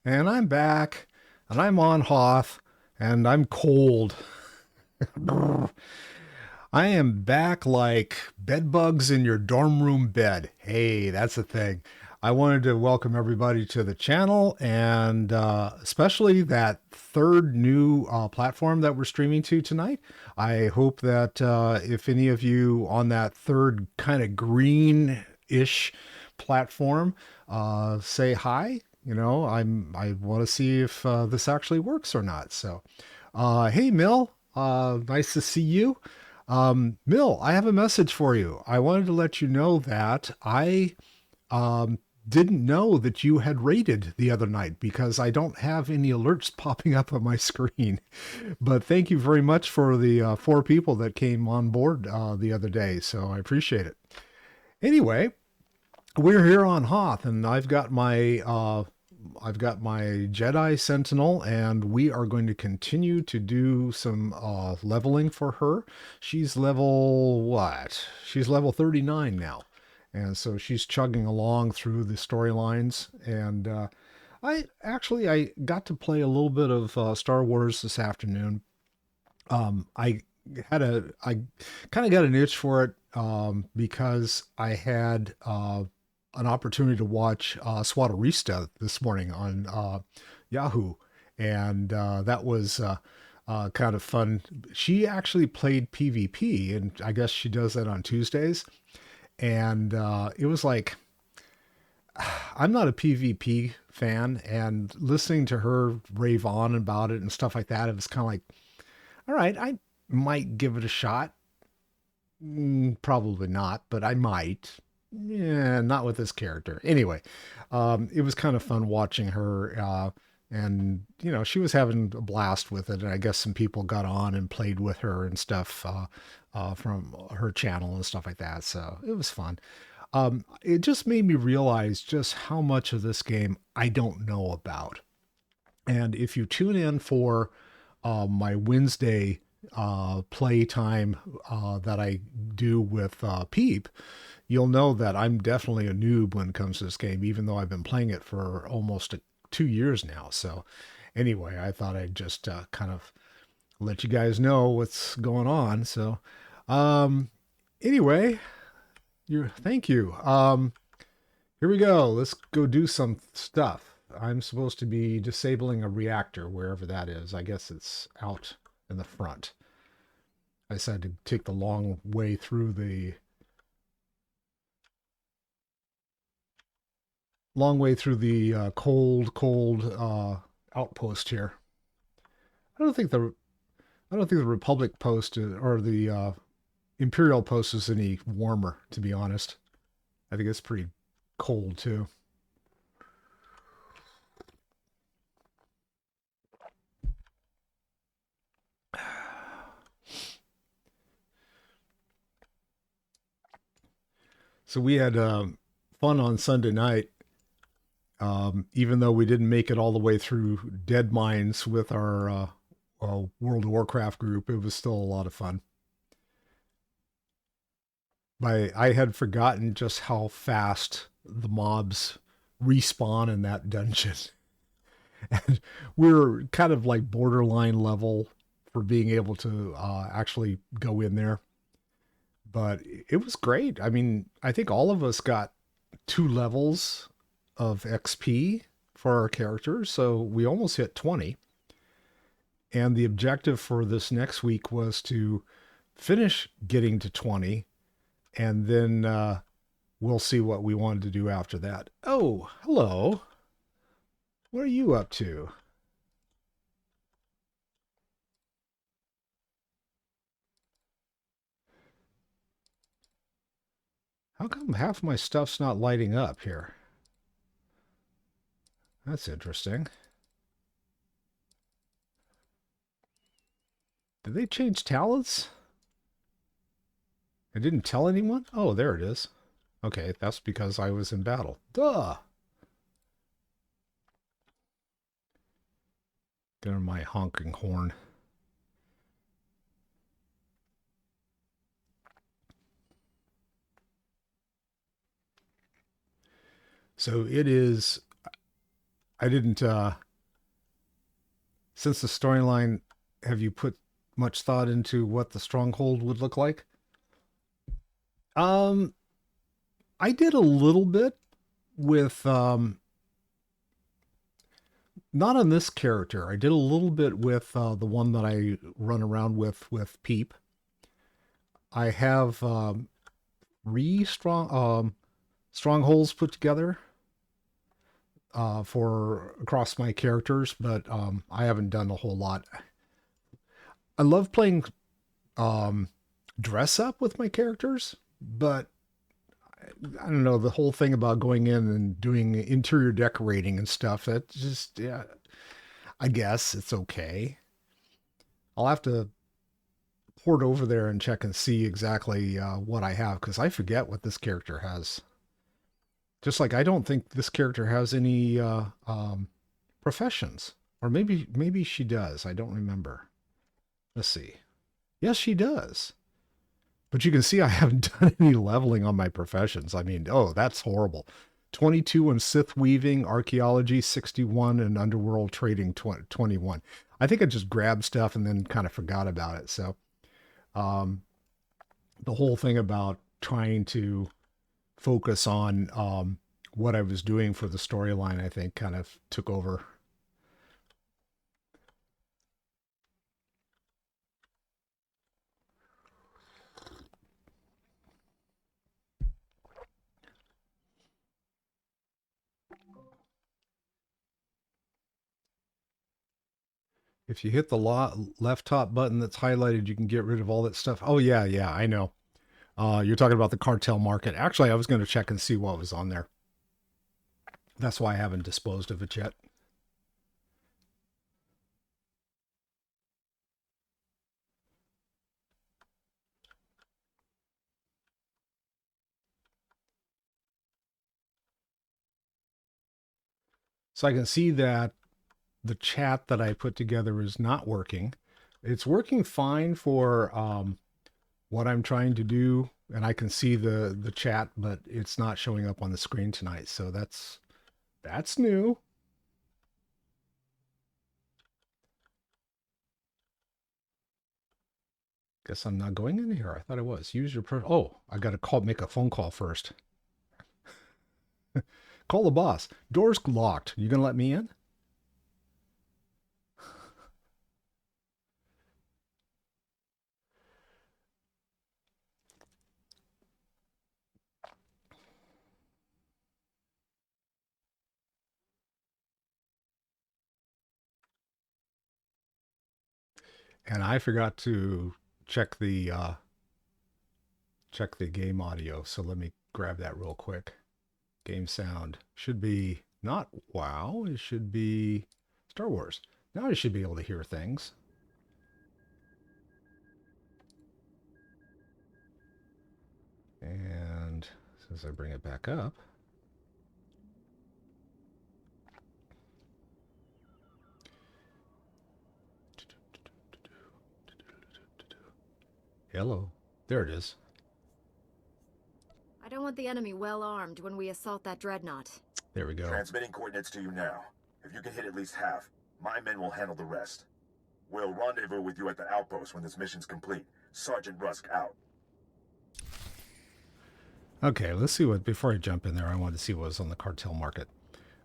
And I'm back, and I'm on Hoth, and I'm cold. I am back like bed bugs in your dorm room bed. Hey, that's the thing. I wanted to welcome everybody to the channel, and especially that third new platform that we're streaming to tonight. I hope that if any of you on that third kind of green-ish platform say hi. I want to see if this actually works or not. So, hey, Mill, nice to see you. Mill, I have a message for you. I wanted to let you know that I um, didn't know that you had raided the other night because I don't have any alerts popping up on my screen. But thank you very much for the four people that came on board the other day. So I appreciate it. Anyway, we're here on Hoth, and I've got my Jedi Sentinel, and we are going to continue to do some leveling for her. She's level what? She's level 39 now, and so she's chugging along through the storylines. And I got to play a little bit of Star Wars this afternoon. I kind of got an itch for it because I had an opportunity to watch SWTOR this morning on Yahoo, and that was kind of fun. She actually played PvP, and I guess she does that on Tuesdays. And it was like, I'm not a PvP fan, and listening to her rave on about it and stuff like that, it was kind of like, all right, I might give it a shot. Probably not, but I might. Yeah, not with this character. Anyway, it was kind of fun watching her, and she was having a blast with it. And I guess some people got on and played with her and stuff from her channel and stuff like that. So it was fun. It just made me realize just how much of this game I don't know about. And if you tune in for my Wednesday playtime that I do with Peep, you'll know that I'm definitely a noob when it comes to this game, even though I've been playing it for almost 2 years now. So, anyway, I thought I'd just kind of let you guys know what's going on. So, um, anyway, thank you. Here we go. Let's go do some stuff. I'm supposed to be disabling a reactor wherever that is. I guess it's out in the front. I decided to take the long way through the cold outpost here. I don't think the I don't think the Republic post or the Imperial post is any warmer, to be honest. I think it's pretty cold too. So we had fun on Sunday night. Even though we didn't make it all the way through Dead Mines with our World of Warcraft group, it was still a lot of fun. I had forgotten just how fast the mobs respawn in that dungeon. And we were kind of like borderline level for being able to actually go in there. But it was great. I mean, I think all of us got 2 levels of XP for our characters, so we almost hit 20. And the objective for this next week was to finish getting to 20, and then we'll see what we wanted to do after that. Oh, hello. What are you up to? How come half my stuff's not lighting up here? That's interesting. Did they change talents? I didn't tell anyone? Oh, there it is. Okay, that's because I was in battle. Duh! Get on my honking horn. So it is. I didn't. Since the storyline, have you put much thought into what the stronghold would look like? Um, I did a little bit with not on this character. I did a little bit with the one that I run around with Peep. I have three strongholds put together for across my characters, but I haven't done a whole lot. I love playing um, dress up with my characters, but I don't know, the whole thing about going in and doing interior decorating and stuff. That just, yeah, I guess it's okay. I'll have to port over there and check and see exactly what I have because I forget what this character has. Just like I don't think this character has any professions, or maybe she does. I don't remember. Let's see. Yes, she does. But you can see I haven't done any leveling on my professions. I mean, oh, that's horrible. 22 in Sith weaving, archaeology 61, and underworld trading 21. I think I just grabbed stuff and then kind of forgot about it. So um, the whole thing about trying to focus on what I was doing for the storyline, I think, kind of took over. If you hit the left top button that's highlighted, you can get rid of all that stuff. Oh, yeah, yeah, I know. You're talking about the cartel market. Actually, I was going to check and see what was on there. That's why I haven't disposed of it yet. So I can see that the chat that I put together is not working. It's working fine for what I'm trying to do, and I can see the chat, but it's not showing up on the screen tonight. So that's new. Guess I'm not going in here. I thought I was. Use your oh, I got to make a phone call first. Call the boss. Door's locked. You gonna let me in? And I forgot to check the uh, check the game audio. So let me grab that real quick. Game sound should be not WoW. It should be Star Wars. Now I should be able to hear things. And as I bring it back up, hello, there it is. I don't want the enemy well armed when we assault that dreadnought. There we go. Transmitting coordinates to you now. If you can hit at least half, my men will handle the rest. We'll rendezvous with you at the outpost when this mission's complete. Sergeant Rusk out. Okay, let's see what, before I jump in there, I wanted to see what was on the cartel market.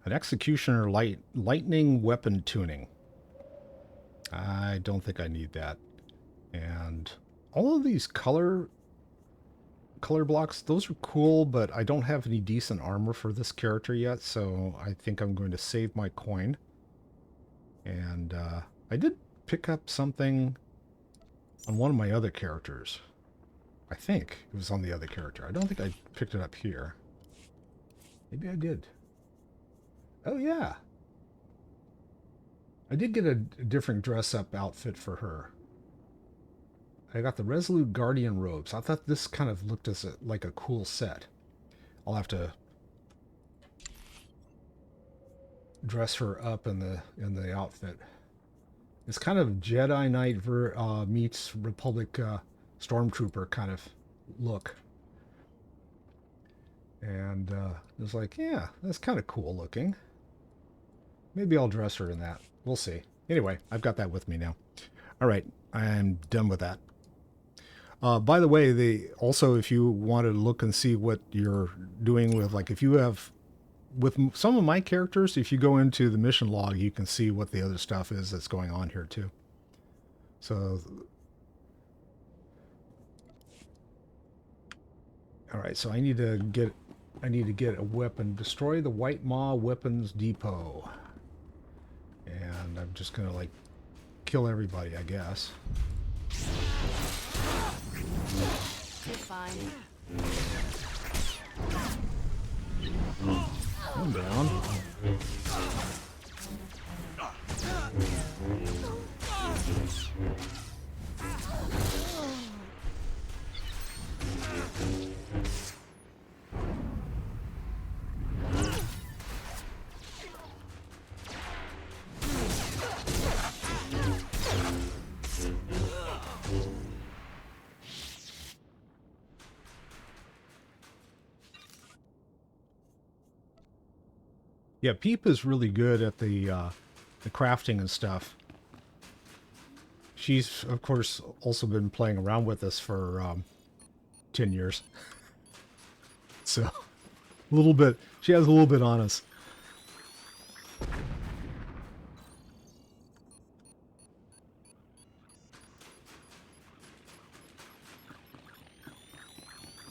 An executioner lightning weapon tuning. I don't think I need that. And all of these color blocks, those are cool, but I don't have any decent armor for this character yet, so I think I'm going to save my coin. And I did pick up something on one of my other characters. I think it was on the other character. I don't think I picked it up here. Maybe I did. Oh, yeah. I did get a different dress-up outfit for her. I got the Resolute Guardian robes. I thought this kind of looked as like a cool set. I'll have to dress her up in the outfit. It's kind of Jedi Knight meets Republic Stormtrooper kind of look. And it's like, yeah, that's kind of cool looking. Maybe I'll dress her in that. We'll see. Anyway, I've got that with me now. All right, I'm done with that. By the way, if you want to look and see what you're doing with, like, if you have with some of my characters, if you go into the mission log, you can see what the other stuff is that's going on here too. So, all right. So I need to get a weapon. Destroy the White Maw Weapons Depot, and I'm just gonna like kill everybody, I guess. You're fine. I'm down. Yeah, Peep is really good at the crafting and stuff. She's, of course, also been playing around with us for 10 years. So, a little bit, she has a little bit on us.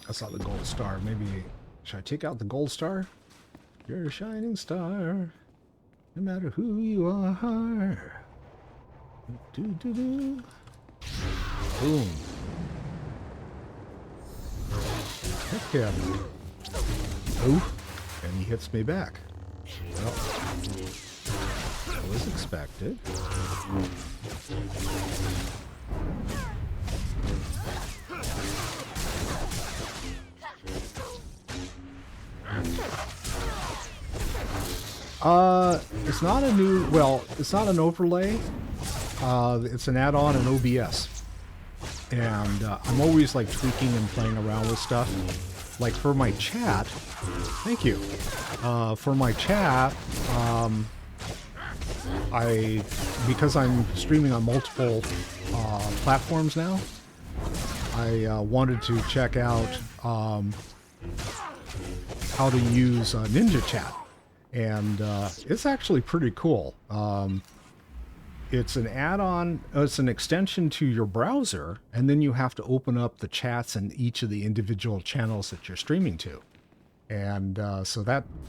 I saw the gold star. Maybe, should I take out the gold star? You're a shining star, no matter who you are. Do, do, do. Boom. Heck yeah. Oh, and he hits me back. Well, that was expected. It's not a new, well, it's not an overlay. It's an add-on in OBS. And I'm always like tweaking and playing around with stuff. Like for my chat, thank you. For my chat, because I'm streaming on multiple platforms now, I wanted to check out how to use Ninja Chat. And it's actually pretty cool. It's an add-on, it's an extension to your browser, and then you have to open up the chats in each of the individual channels that you're streaming to. And so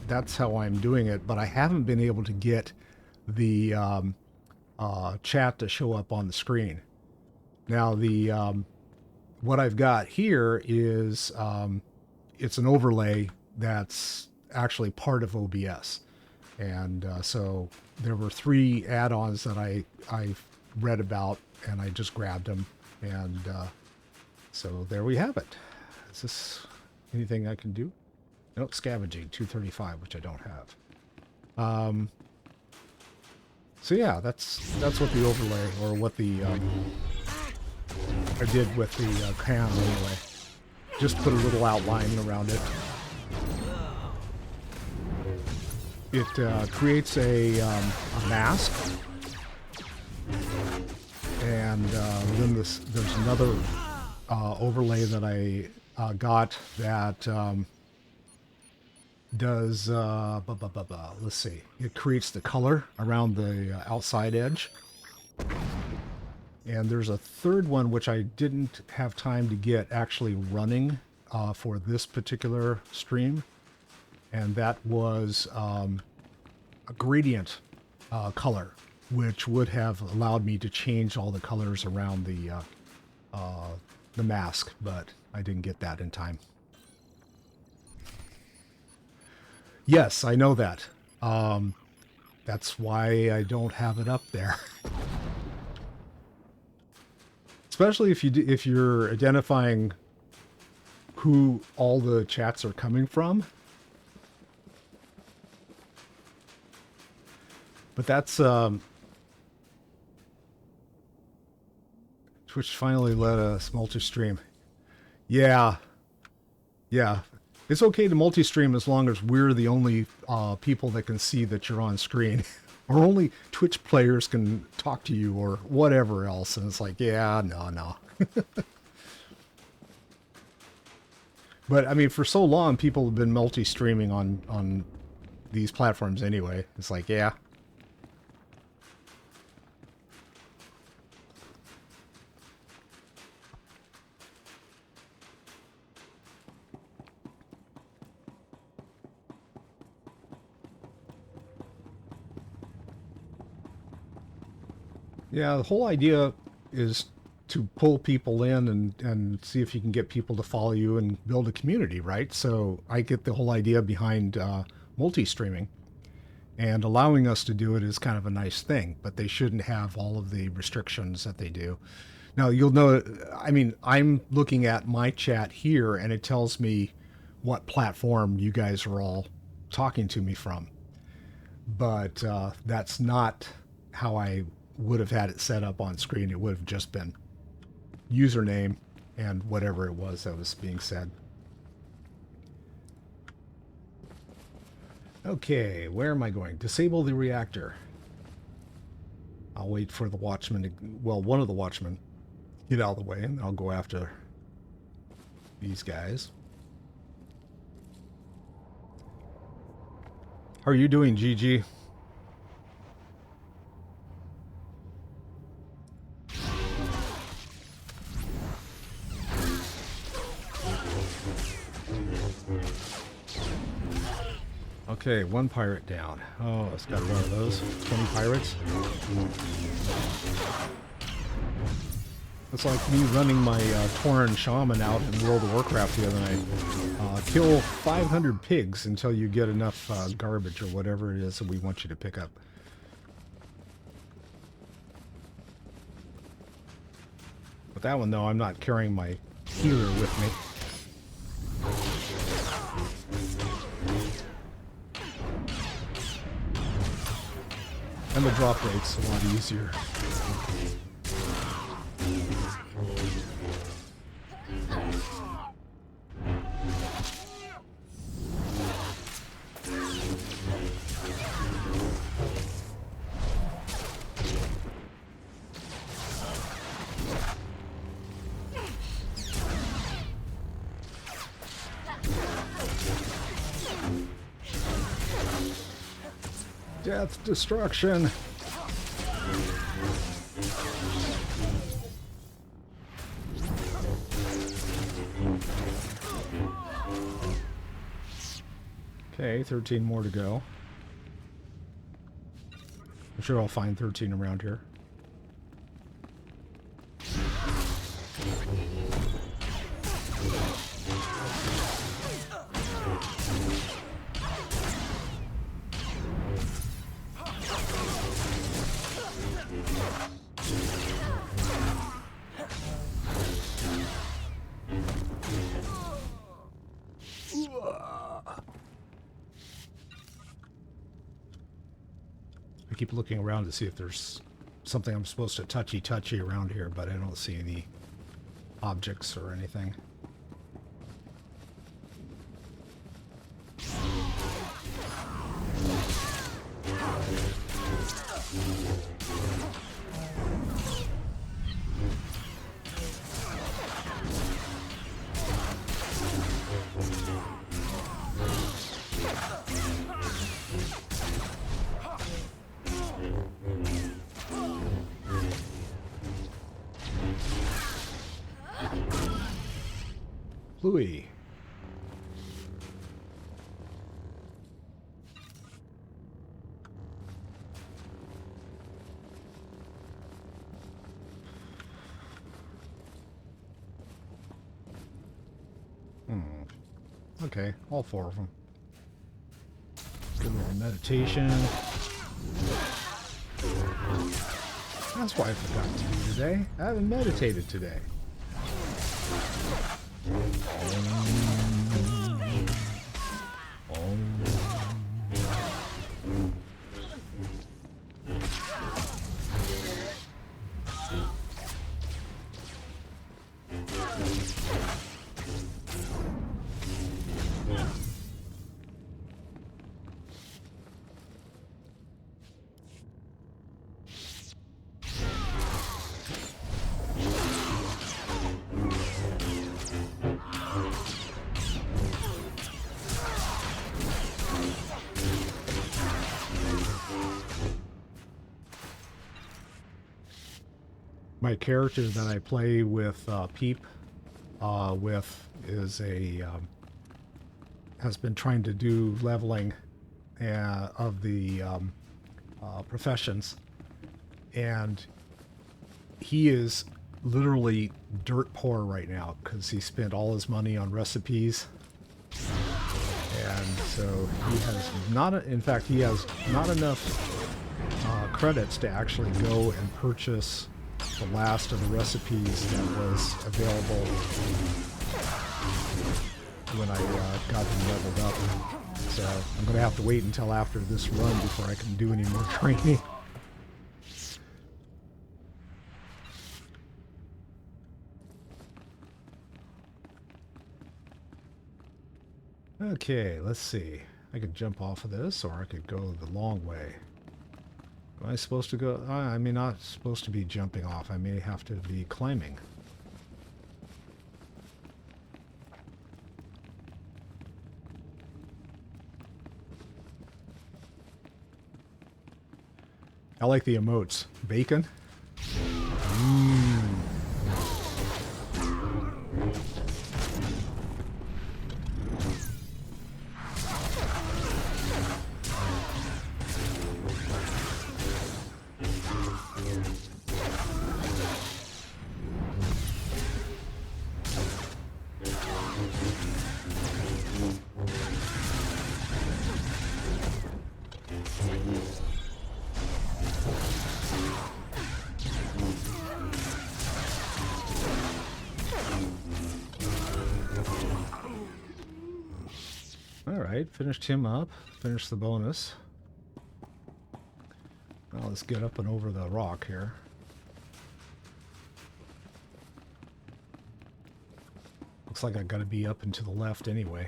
that's how I'm doing it, but I haven't been able to get the chat to show up on the screen. Now, what I've got here is it's an overlay that's actually part of OBS. And so there were 3 add-ons that I read about, and I just grabbed them. And so there we have it. Is this anything I can do? Nope, scavenging, 235, which I don't have. So yeah, that's what the overlay, or what the I did with the cam anyway. Just put a little outline around it. It creates a mask, and then there's another overlay that I got that does let's see. It creates the color around the outside edge, and there's a third one which I didn't have time to get actually running for this particular stream. And that was a gradient color, which would have allowed me to change all the colors around the mask, but I didn't get that in time. Yes, I know that. That's why I don't have it up there. Especially if you're identifying who all the chats are coming from. But that's Twitch finally let us multi-stream. Yeah. Yeah. It's okay to multi-stream as long as we're the only people that can see that you're on screen. Or only Twitch players can talk to you or whatever else. And it's like, yeah, no. But, I mean, for so long, people have been multi-streaming on these platforms anyway. It's like, yeah. Yeah, the whole idea is to pull people in and see if you can get people to follow you and build a community, right? So I get the whole idea behind multi-streaming. And allowing us to do it is kind of a nice thing, but they shouldn't have all of the restrictions that they do. Now, you'll know, I mean, I'm looking at my chat here, and it tells me what platform you guys are all talking to me from. But that's not how I would have had it set up on screen. It would have just been username and whatever it was that was being said. Okay, where am I going? Disable the reactor. I'll wait for the watchman to, well, one of the watchmen get out of the way, and I'll go after these guys. How are you doing, GG? Okay, one pirate down. Oh, it's got one of those. 20 pirates. It's like me running my Tauren Shaman out in World of Warcraft the other night. Kill 500 pigs until you get enough garbage or whatever it is that we want you to pick up. With that one, though, I'm not carrying my healer with me. And the drop rate's a lot easier. Death, destruction. Okay, 13 more to go. I'm sure I'll find 13 around here. I keep looking around to see if there's something I'm supposed to touchy around here, but I don't see any objects or anything. Louis. Okay, all four of them. Good little meditation. That's why I forgot to do today. I haven't meditated today. My character that I play with Peep with is a has been trying to do leveling of the professions, and he is literally dirt poor right now because he spent all his money on recipes, and so he has not. In fact, he has not enough credits to actually go and purchase the last of the recipes that was available when I got them leveled up. So I'm going to have to wait until after this run before I can do any more training. Okay, let's see. I could jump off of this, or I could go the long way. Am I supposed to go? I mean, not supposed to be jumping off. I may have to be climbing. I like the emotes. Bacon. Alright, finished him up. Finished the bonus. Now let's get up and over the rock here. Looks like I gotta be up and to the left anyway.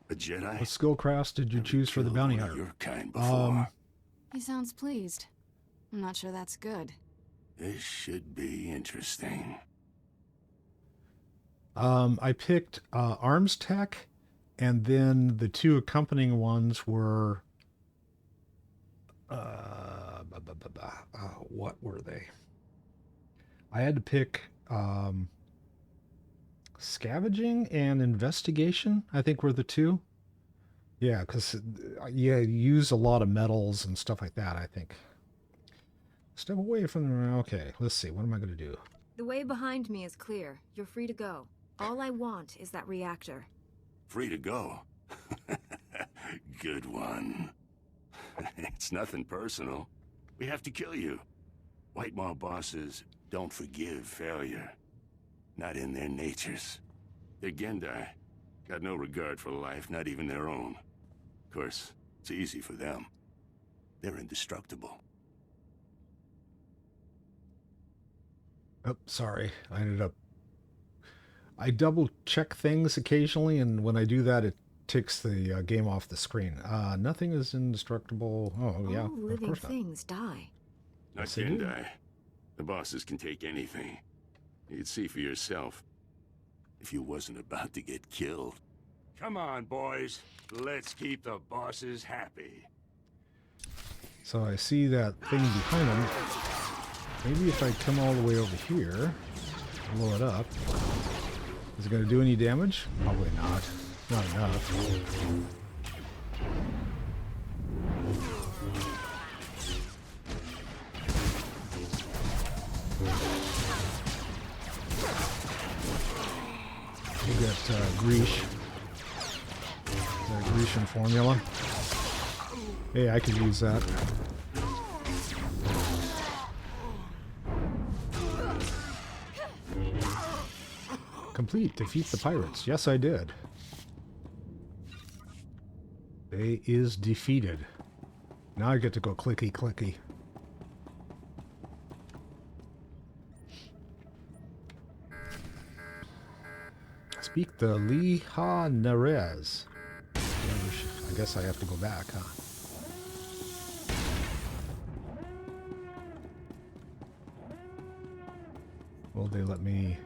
A Jedi? What skillcrafts did you choose for the bounty One of hunter? your kind before. He sounds pleased. I'm not sure that's good. This should be interesting. I picked arms tech, and then the two accompanying ones were what were they? I had to pick scavenging and investigation, I think were the two. Yeah, because you use a lot of metals and stuff like that, I think. Step away from the... Okay, let's see. What am I going to do? The way behind me is clear. You're free to go. All I want is that reactor. Free to go. Good one. It's nothing personal. We have to kill you. White Maw bosses don't forgive failure. Not in their natures. They're Gendai. Got no regard for life, not even their own. Of course, it's easy for them. They're indestructible. Oh, sorry. I double check things occasionally, and when I do that, it takes the game off the screen. Nothing is indestructible. Oh, yeah. All Of living course not. things die. Not Yes, they do. Gendai. The bosses can take anything. You can see for yourself. If you wasn't about to get killed. Come on, boys. Let's keep the bosses happy. So I see that thing behind him. Maybe if I come all the way over here, blow it up. Is it going to do any damage? Probably not. Not enough. We got Grease. The Grecian formula. Hey, I could use that. Complete. Defeat the pirates. Yes, I did. They is defeated. Now I get to go clicky clicky. Speak the Liha Nerez. I guess I have to go back, huh? Will they let me...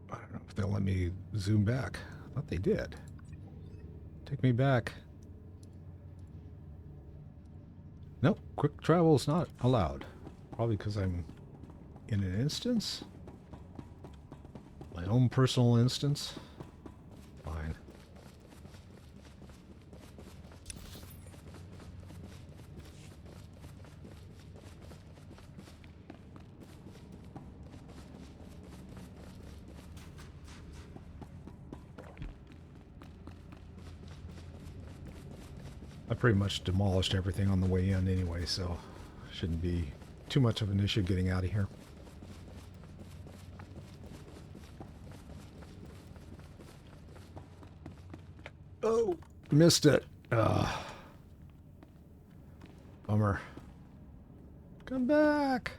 I don't know if they'll let me zoom back. I thought they did. Take me back. Nope, quick travel is not allowed. Probably because I'm in an instance. My own personal instance. Fine. I pretty much demolished everything on the way in anyway, so shouldn't be too much of an issue getting out of here. Oh, missed it. Bummer. Come back.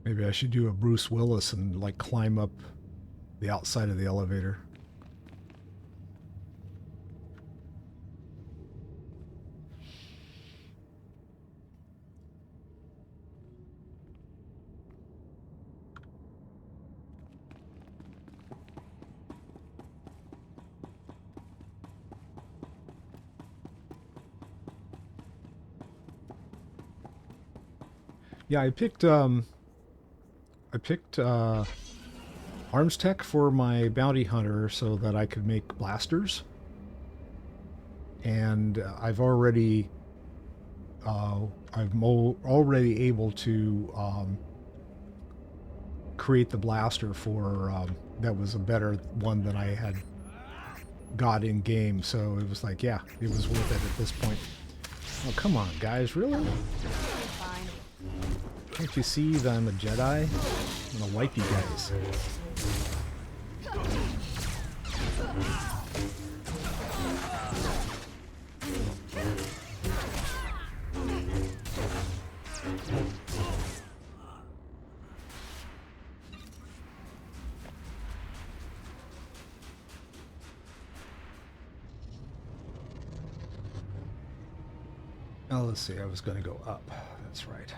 Maybe I should do a Bruce Willis and like climb up the outside of the elevator. Yeah, I picked arms tech for my bounty hunter so that I could make blasters. And I've already already able to create the blaster for that was a better one than I had got in game. So it was like, yeah, it was worth it at this point. Oh, come on, guys, really? Can't you see that I'm a Jedi? I'm gonna wipe you guys. Now let's see, I was gonna go up. That's right.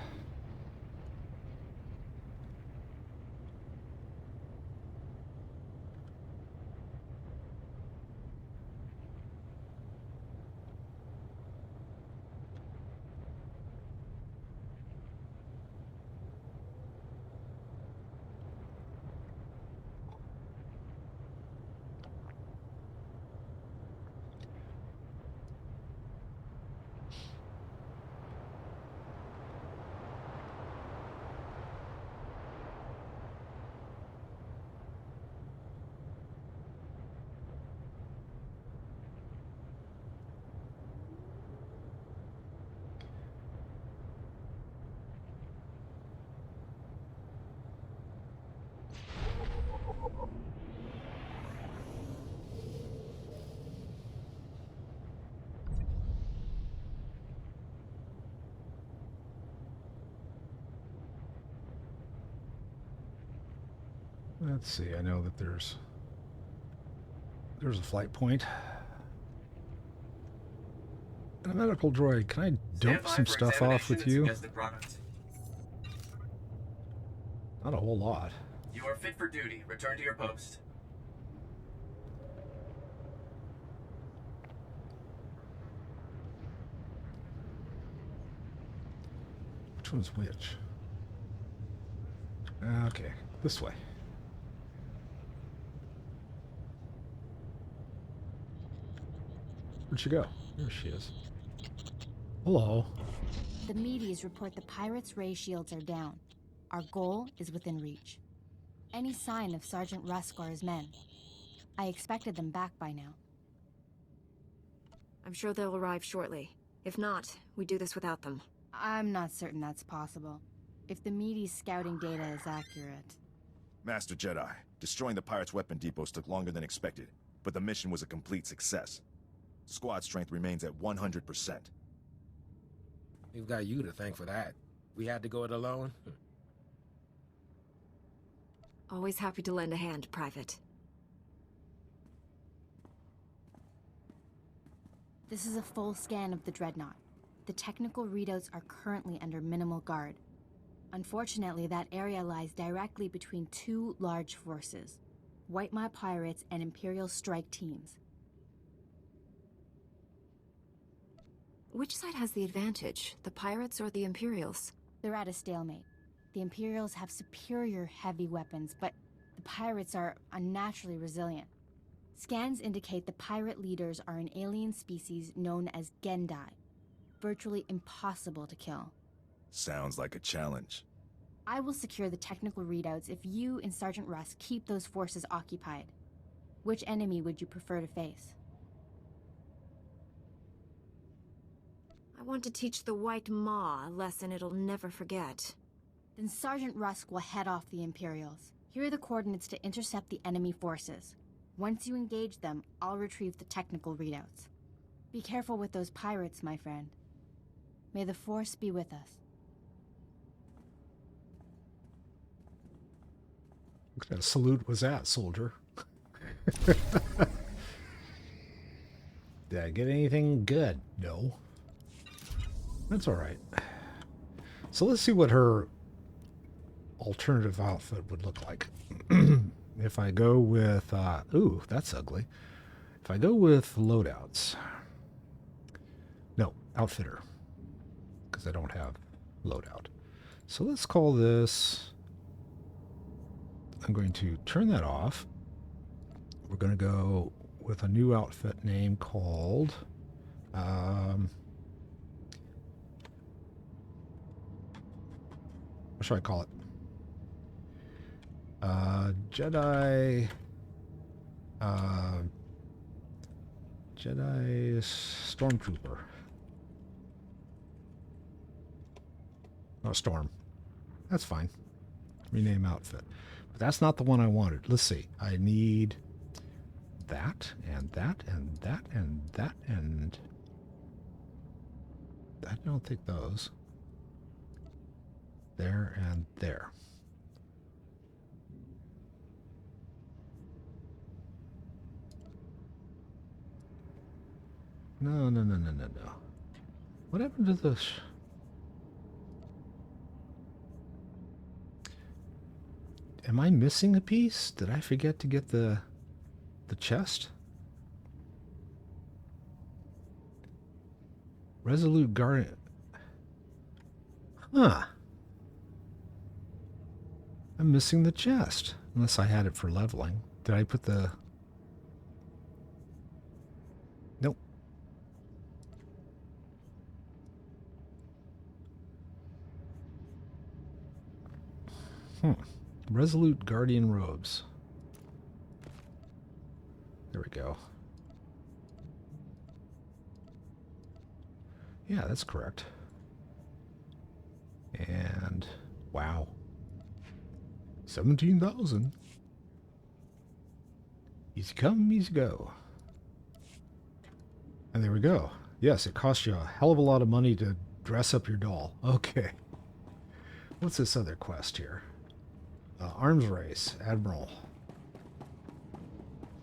Let's see, I know that there's a flight point. And a medical droid. Can I dump some stuff off with you? Not a whole lot. You are fit for duty. Return to your post. Which one's which? Okay, this way. Where'd she go? There she is. Hello. The meaties report the pirates' ray shields are down. Our goal is within reach. Any sign of Sergeant Rusk or his men? I expected them back by now. I'm sure they'll arrive shortly. If not, we do this without them. I'm not certain that's possible. If the meaties' scouting data is accurate. Master Jedi, destroying the pirates' weapon depots took longer than expected. but the mission was a complete success. Squad strength remains at 100%. We've got you to thank for that. We had to go it alone. Always happy to lend a hand, Private. This is a full scan of the Dreadnought. The technical readouts are currently under minimal guard. Unfortunately, that area lies directly between two large forces, White Maw pirates and Imperial strike teams. Which side has the advantage, the pirates or the Imperials? They're at a stalemate. The Imperials have superior heavy weapons, but the pirates are unnaturally resilient. Scans indicate the pirate leaders are an alien species known as Gendai, virtually impossible to kill. Sounds like a challenge. I will secure the technical readouts if you and Sergeant Russ keep those forces occupied. Which enemy would you prefer to face? I want to teach the White Maw a lesson it'll never forget. Then Sergeant Rusk will head off the Imperials. Here are the coordinates to intercept the enemy forces. Once you engage them, I'll retrieve the technical readouts. Be careful with those pirates, my friend. May the Force be with us. What kind of salute was that, soldier? Did I get anything good? No. That's all right. So let's see what her alternative outfit would look like. If I go with, ooh, that's ugly. If I go with loadouts. No, outfitter. Because I don't have loadout. So let's call this, I'm going to turn that off. We're going to go with a new outfit name called, what should I call it? Jedi Stormtrooper. Oh, Storm. That's fine. Rename outfit. But that's not the one I wanted. Let's see. I need that, and that, and that, and that, and... I don't think those. There and there. No. What happened to this? Am I missing a piece? Did I forget to get the chest? Resolute Guardian. Huh. I'm missing the chest. Unless I had it for leveling. Did I put the... Nope. Resolute Guardian robes. There we go. Yeah, that's correct. And wow. 17,000. Easy come, easy go. And there we go. Yes, it costs you a hell of a lot of money to dress up your doll. Okay. What's this other quest here? Arms race, Admiral.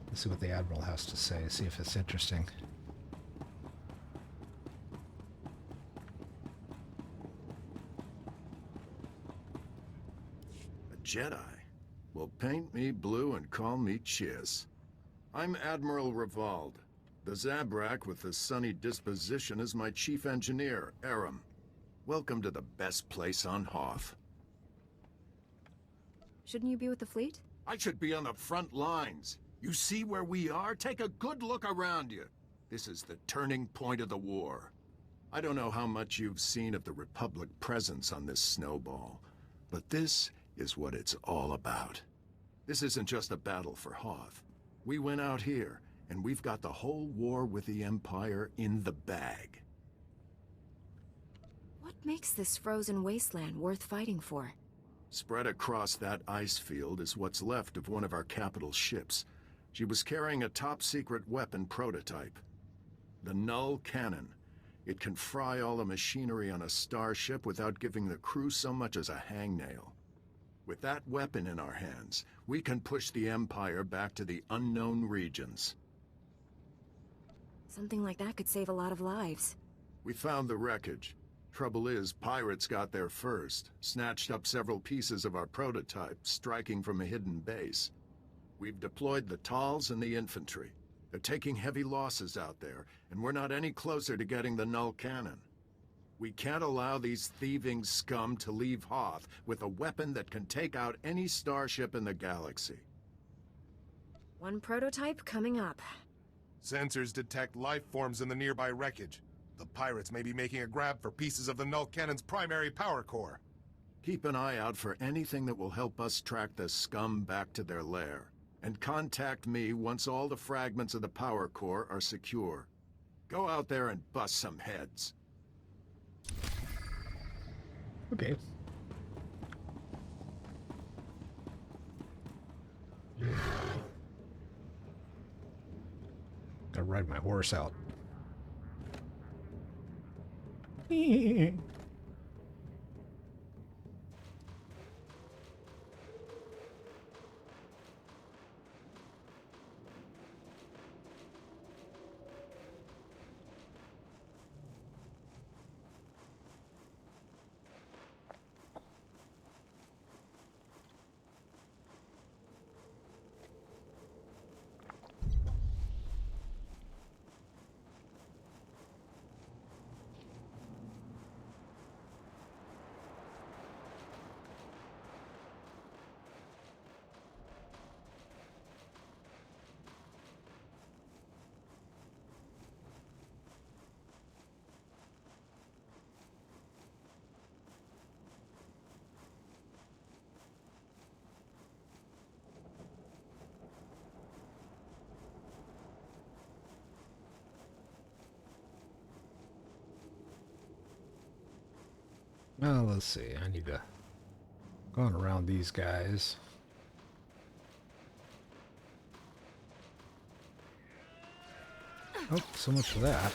Let's see what the Admiral has to say, see if it's interesting. A Jedi? Well, paint me blue and call me Chiss. I'm Admiral Revald. The Zabrak with the sunny disposition is my chief engineer, Aram. Welcome to the best place on Hoth. Shouldn't you be with the fleet? I should be on the front lines. You see where we are? Take a good look around you. This is the turning point of the war. I don't know how much you've seen of the Republic presence on this snowball, but this is what it's all about. This isn't just a battle for Hoth. We went out here, and we've got the whole war with the Empire in the bag. What makes this frozen wasteland worth fighting for? Spread across that ice field is what's left of one of our capital ships. She was carrying a top-secret weapon prototype. The Null Cannon. It can fry all the machinery on a starship without giving the crew so much as a hangnail. With that weapon in our hands, we can push the Empire back to the unknown regions. Something like that could save a lot of lives. We found the wreckage. Trouble is, pirates got there first, snatched up several pieces of our prototype, striking from a hidden base. We've deployed the Tals and the infantry. They're taking heavy losses out there, and we're not any closer to getting the Null Cannon. We can't allow these thieving scum to leave Hoth with a weapon that can take out any starship in the galaxy. One prototype coming up. Sensors detect life forms in the nearby wreckage. The pirates may be making a grab for pieces of the Null Cannon's primary power core. Keep an eye out for anything that will help us track the scum back to their lair. And contact me once all the fragments of the power core are secure. Go out there and bust some heads. Okay. Gotta ride my horse out. Well, let's see. I need to go on around these guys. Oh, so much for that.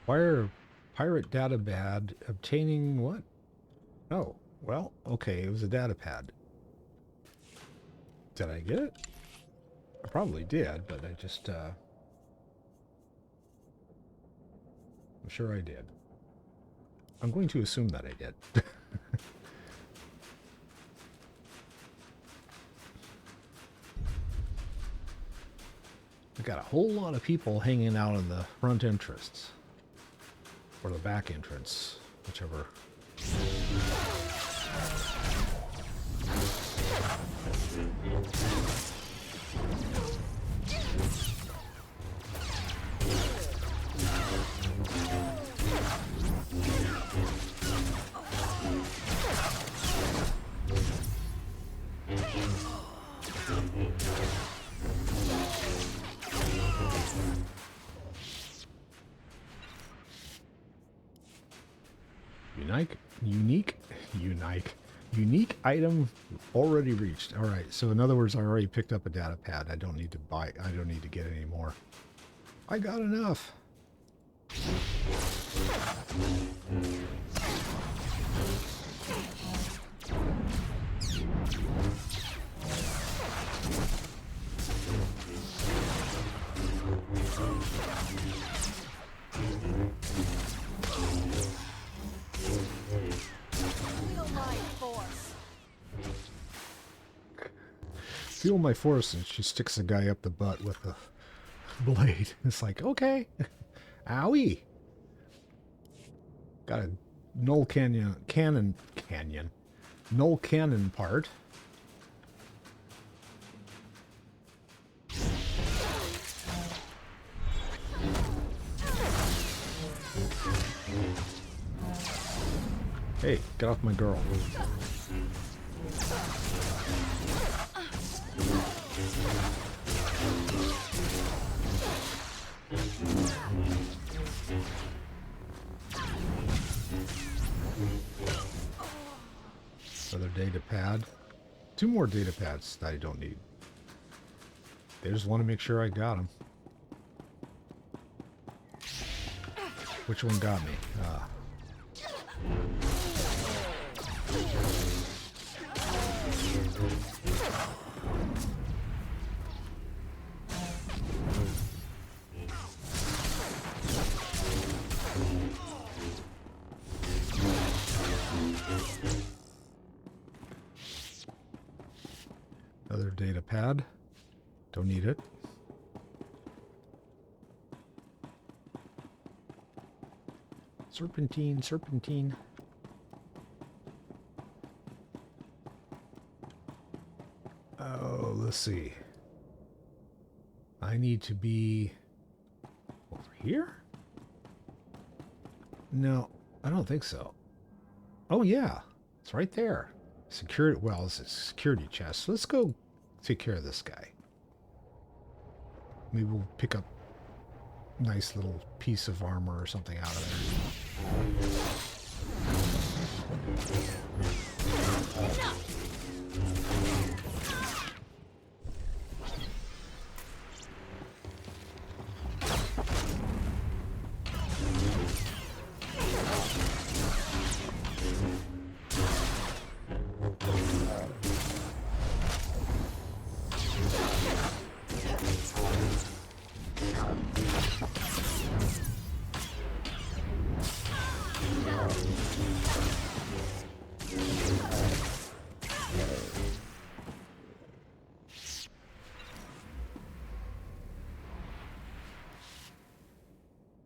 Wire pirate data pad obtaining what? Oh, well, okay, it was a data pad. Did I get it? I probably did, but I just, I'm sure I did. I'm going to assume that I did. We got a whole lot of people hanging out in the front entrance. Or the back entrance, whichever. Unique item already reached. All right. So in other words, I already picked up a data pad. I don't need to buy. I don't need to get any more. I got enough. Feel my force, and she sticks the guy up the butt with the blade. It's like, okay, owie. Got a null cannon null cannon part. Hey, get off my girl. Another data pad. 2 more data pads that I don't need. They just want to make sure I got them. Which one got me? Another data pad. Don't need it. Serpentine, serpentine. Oh, let's see. I need to be over here? No, I don't think so. Oh yeah, it's right there. Security, well, it's a security chest. Let's go take care of this guy. Maybe we'll pick up a nice little piece of armor or something out of there.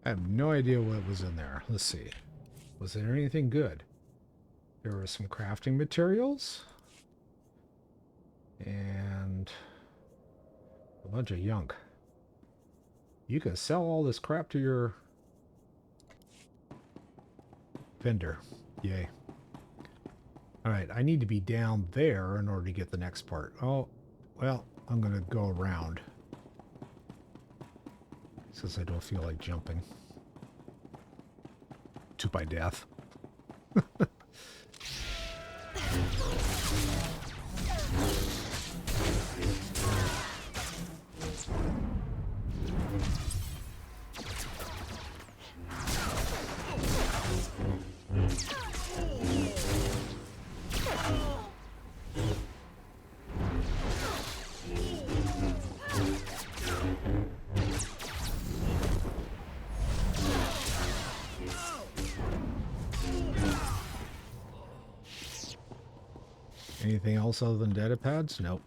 I have no idea what was in there. Let's see. Was there anything good? There were some crafting materials. And a bunch of junk. You can sell all this crap to your vendor. Yay. Alright, I need to be down there in order to get the next part. Oh, well, I'm going to go around. Since I don't feel like jumping. To my death. Anything else other than data pads? Nope.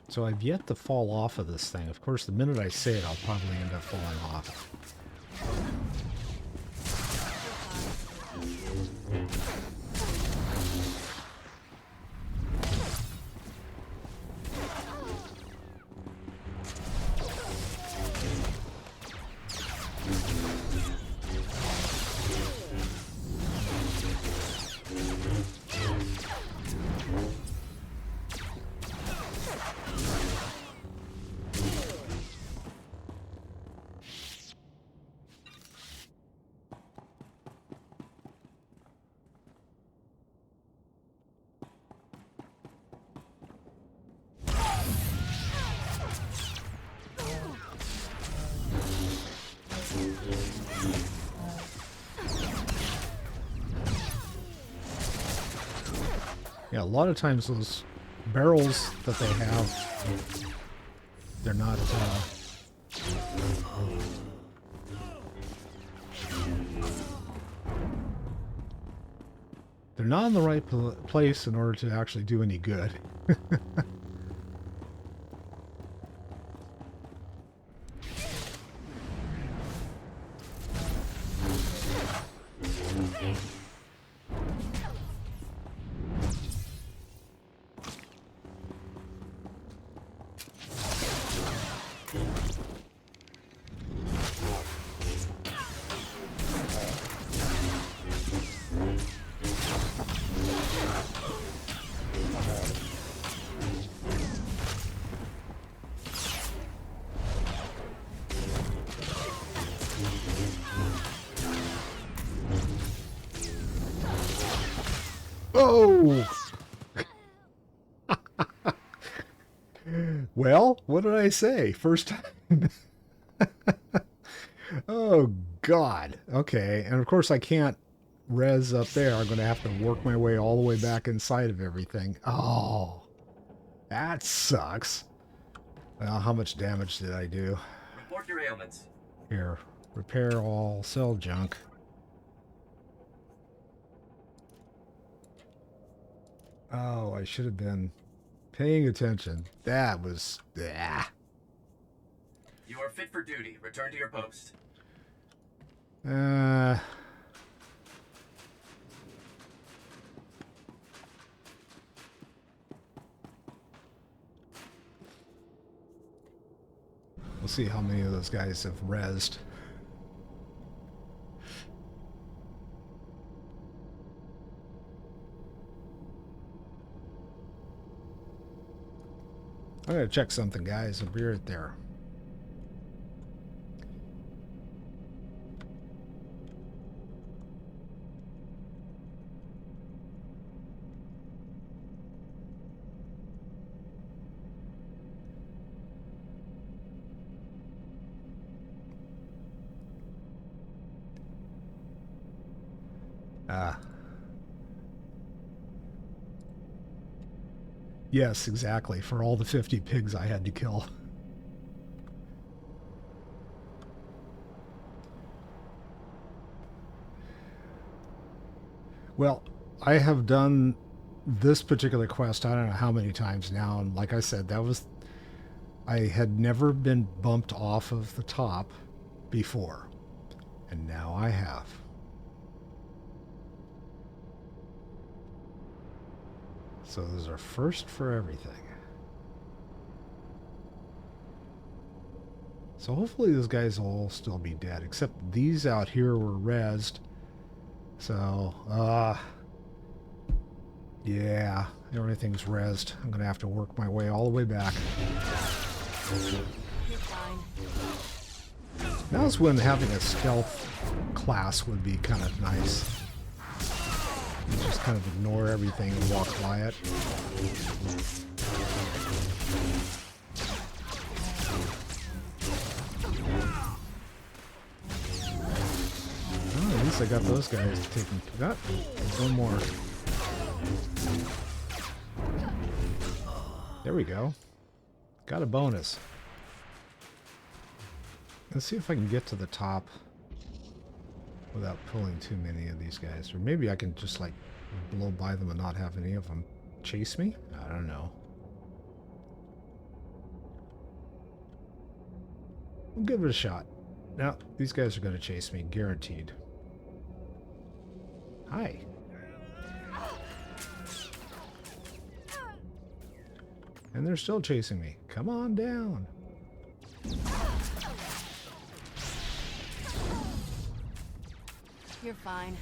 So I've yet to fall off of this thing. Of course, the minute I say it, I'll probably end up falling off. Yeah, a lot of times those barrels that they have, they're not, they're not in the right place in order to actually do any good. Oh! Well, what did I say? First time. Oh, God. Okay. And of course, I can't res up there. I'm going to have to work my way all the way back inside of everything. Oh, that sucks. Well, how much damage did I do? Report your ailments. Here, repair all cell junk. Oh, I should have been paying attention. That was... Ah. You are fit for duty. Return to your post. We'll see how many of those guys have rezzed. I'm gonna check something, guys. I'll be right there. Yes, exactly. For all the 50 pigs I had to kill. Well, I have done this particular quest, I don't know how many times now, and like I said, that was... I had never been bumped off of the top before, and now I have. So there's our first for everything. So hopefully those guys will all still be dead, except these out here were rezzed. So, yeah, everything's rezzed. I'm gonna have to work my way all the way back. Now's when having a stealth class would be kind of nice. Just kind of ignore everything and walk by it. Oh, at least I got those guys taken. Got one more. There we go. Got a bonus. Let's see if I can get to the top without pulling too many of these guys. Or maybe I can just like blow by them and not have any of them chase me? I don't know. We'll give it a shot. Now, these guys are going to chase me, guaranteed. Hi. And they're still chasing me. Come on down. You're fine.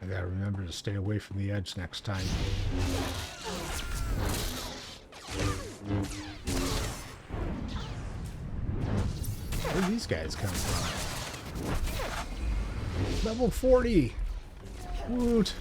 I gotta remember to stay away from the edge next time. Where do these guys come from? Level 40! Woot!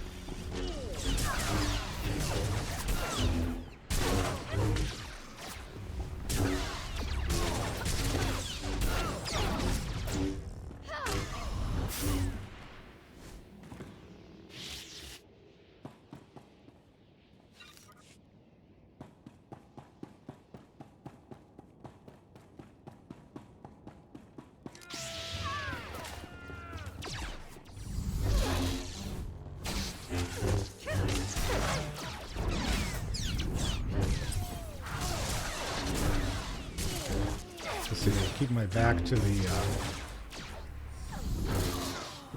Keep my back to the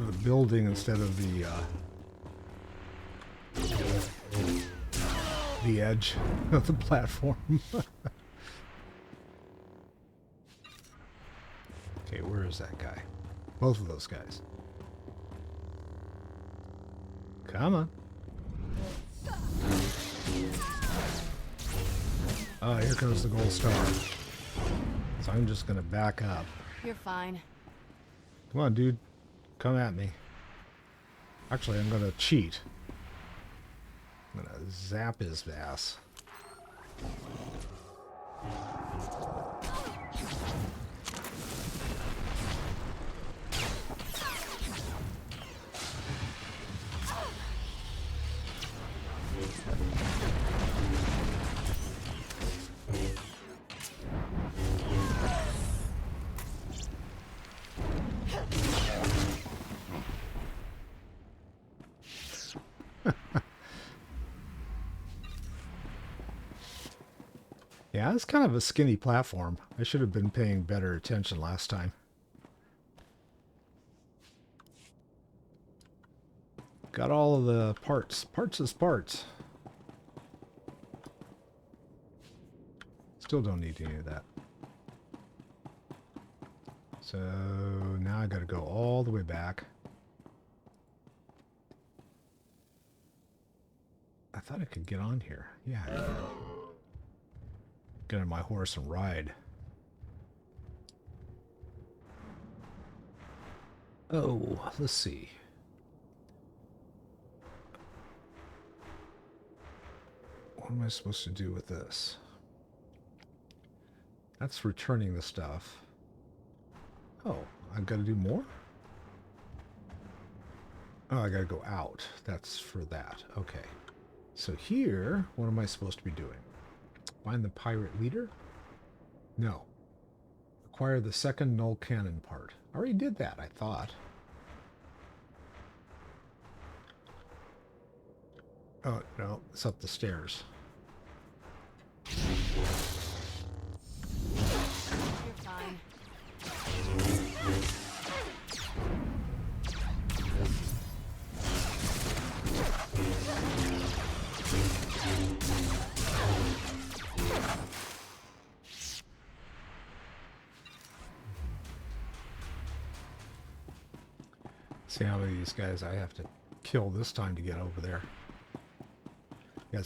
the building instead of the edge of the platform. Okay, where is that guy? Both of those guys. Come on. Oh, here comes the gold star. So I'm just gonna back up. You're fine. Come on, dude. Come at me. Actually, I'm gonna cheat. I'm gonna zap his ass. Yeah, it's kind of a skinny platform. I should have been paying better attention last time. Got all of the parts. Parts is parts. Still don't need any of that. So now I gotta go all the way back. I thought I could get on here. Yeah, I could. Get on my horse and ride. Oh, let's see. What am I supposed to do with this? That's returning the stuff. Oh, I've got to do more? Oh, I got to go out. That's for that. Okay. So here, what am I supposed to be doing? Find the pirate leader? No. Acquire the second null cannon part. I already did that, I thought. Oh, no. It's up the stairs. You're fine. See how many of these guys I have to kill this time to get over there. Yeah,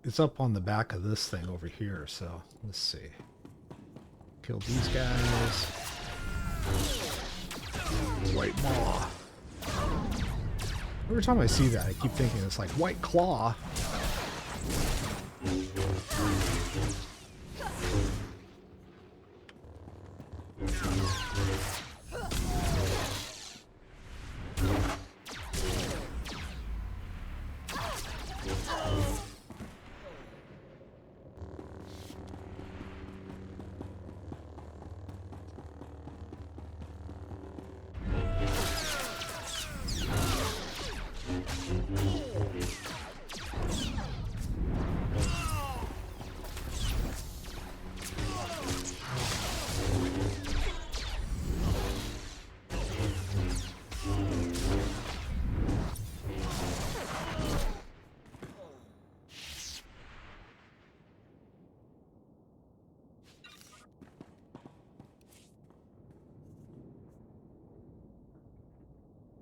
it's up on the back of this thing over here, so let's see. Kill these guys. White Maw. Every time I see that, I keep thinking it's like White Claw.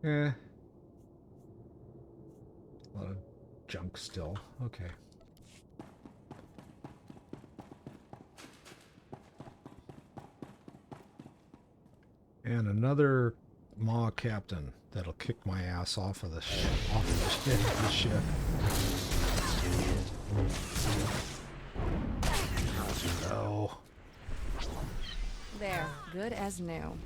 A lot of junk still. Okay. And another Maw captain that'll kick my ass off of the ship. Off of the ship. No. There, good as new.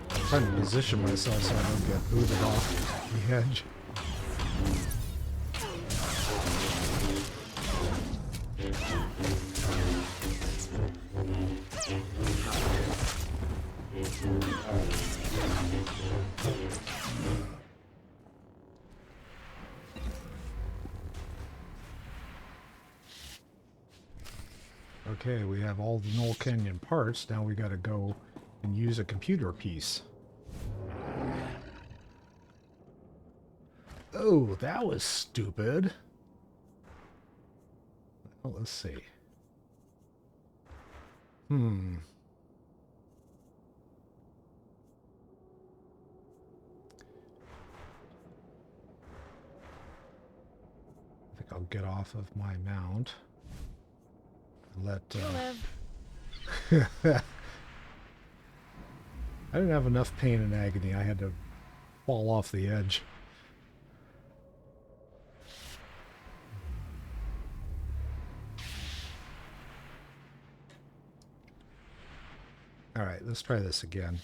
I'm trying to position myself so I don't get booted off the edge. Okay, we have all the Knoll Canyon parts. Now we got to go and use a computer piece. Oh, that was stupid. Well, let's see. I think I'll get off of my mount. Let I didn't have enough pain and agony. I had to fall off the edge. All right, let's try this again.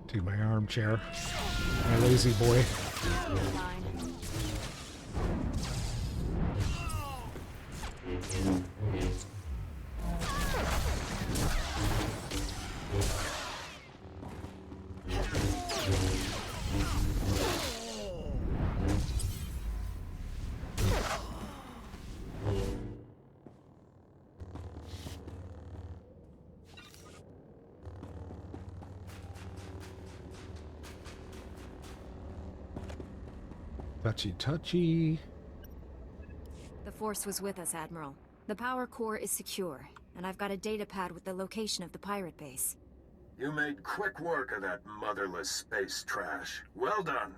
To my armchair, my lazy boy. Touchy touchy. The Force was with us, Admiral. The power core is secure, and I've got a data pad with the location of the pirate base. You made quick work of that motherless space trash. Well done.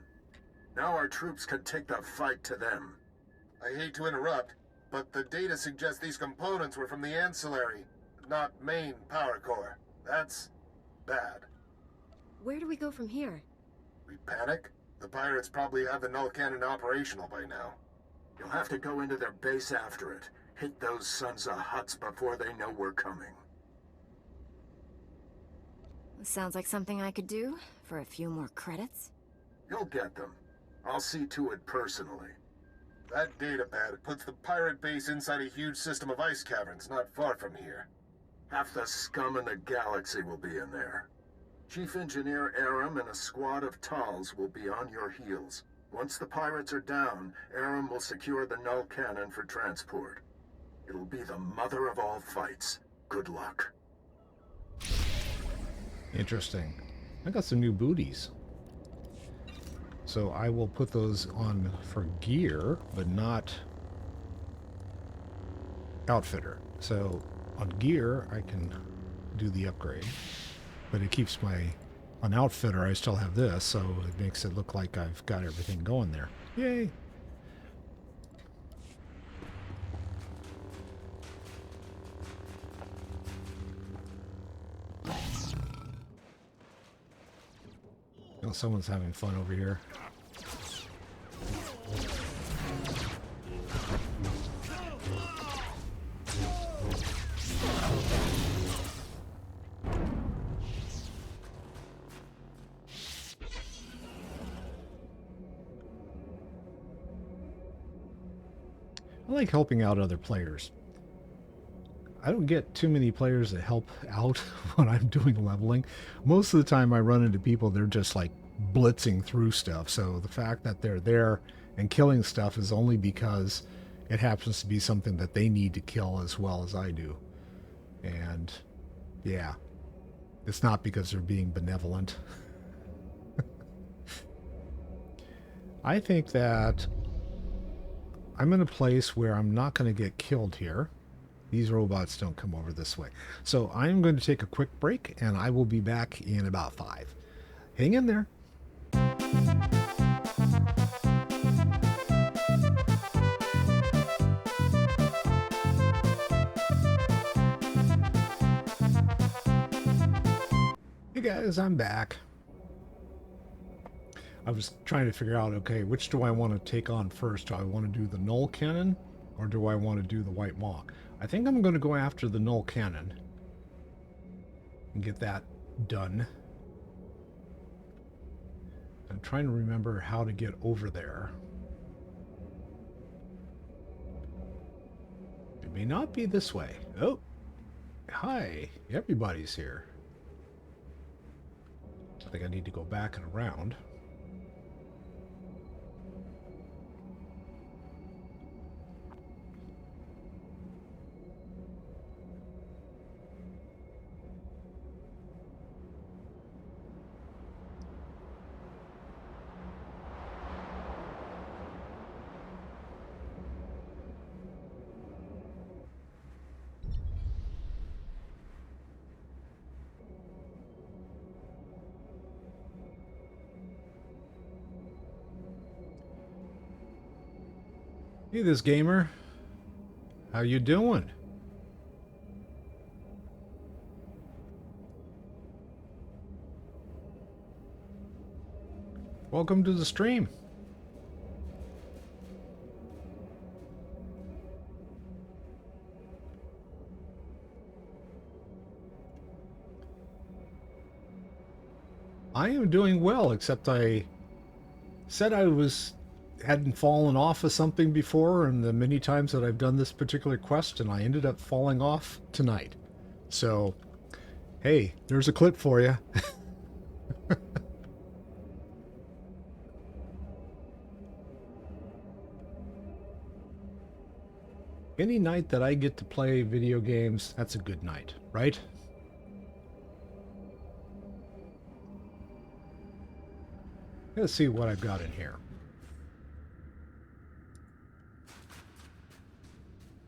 Now our troops can take the fight to them. I hate to interrupt, but the data suggests these components were from the ancillary, not main power core. That's bad. Where do we go from here? We panic? The pirates probably have the null cannon operational by now. You'll have to go into their base after it. Hit those sons of Hutts before they know we're coming. Sounds like something I could do for a few more credits. You'll get them. I'll see to it personally. That data pad puts the pirate base inside a huge system of ice caverns not far from here. Half the scum in the galaxy will be in there. Chief Engineer Aram and a squad of Tals will be on your heels. Once the pirates are down, Aram will secure the null cannon for transport. It'll be the mother of all fights. Good luck. Interesting. I got some new booties. So I will put those on for gear, but not outfitter. So on gear, I can do the upgrade. But it keeps my... On outfitter, I still have this, so it makes it look like I've got everything going there. Yay! Oh, someone's having fun over here. I like helping out other players. I don't get too many players that help out when I'm doing leveling. Most of the time I run into people, they're just like blitzing through stuff. So the fact that they're there and killing stuff is only because it happens to be something that they need to kill as well as I do. And yeah, it's not because they're being benevolent. I think that I'm in a place where I'm not going to get killed here. These robots don't come over this way. So I'm going to take a quick break, and I will be back in about 5. Hang in there. Hey guys, I'm back. I was trying to figure out, okay, which do I want to take on first? Do I want to do the null cannon, or do I want to do the white maw? I think I'm going to go after the null cannon and get that done. I'm trying to remember how to get over there. It may not be this way. Oh, hi, everybody's here. I think I need to go back and around. Hey, this gamer. How you doing? Welcome to the stream. I am doing well, except I said I hadn't fallen off of something before, and the many times that I've done this particular quest, and I ended up falling off tonight. So, hey, there's a clip for you. Any night that I get to play video games, that's a good night, right? Let's see what I've got in here.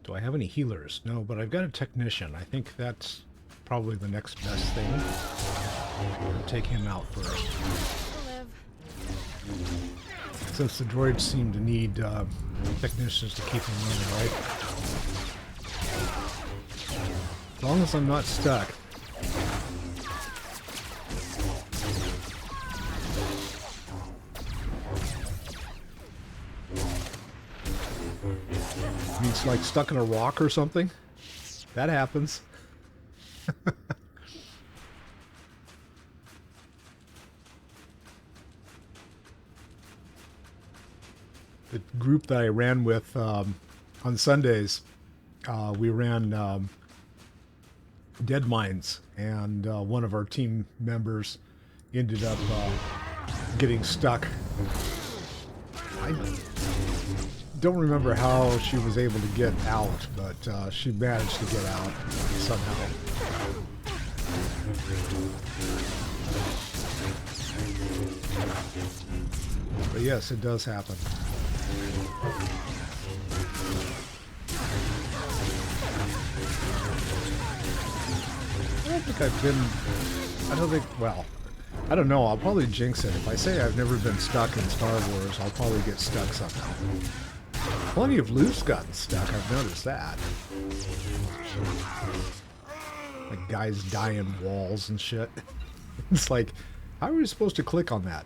Do I have any healers? No, but I've got a technician. I think that's probably the next best thing. I'll take him out first. Since the droids seem to need technicians to keep them running, right? As long as I'm not stuck. He's like stuck in a rock or something. That happens. The group that I ran with on Sundays, we ran Dead Mines, and one of our team members ended up getting stuck. I don't remember how she was able to get out, but she managed to get out somehow. But yes, it does happen. Well, I don't know, I'll probably jinx it. If I say I've never been stuck in Star Wars, I'll probably get stuck somehow. Plenty of Luke's gotten stuck, I've noticed that. Like guys die in walls and shit. It's like, how are we supposed to click on that?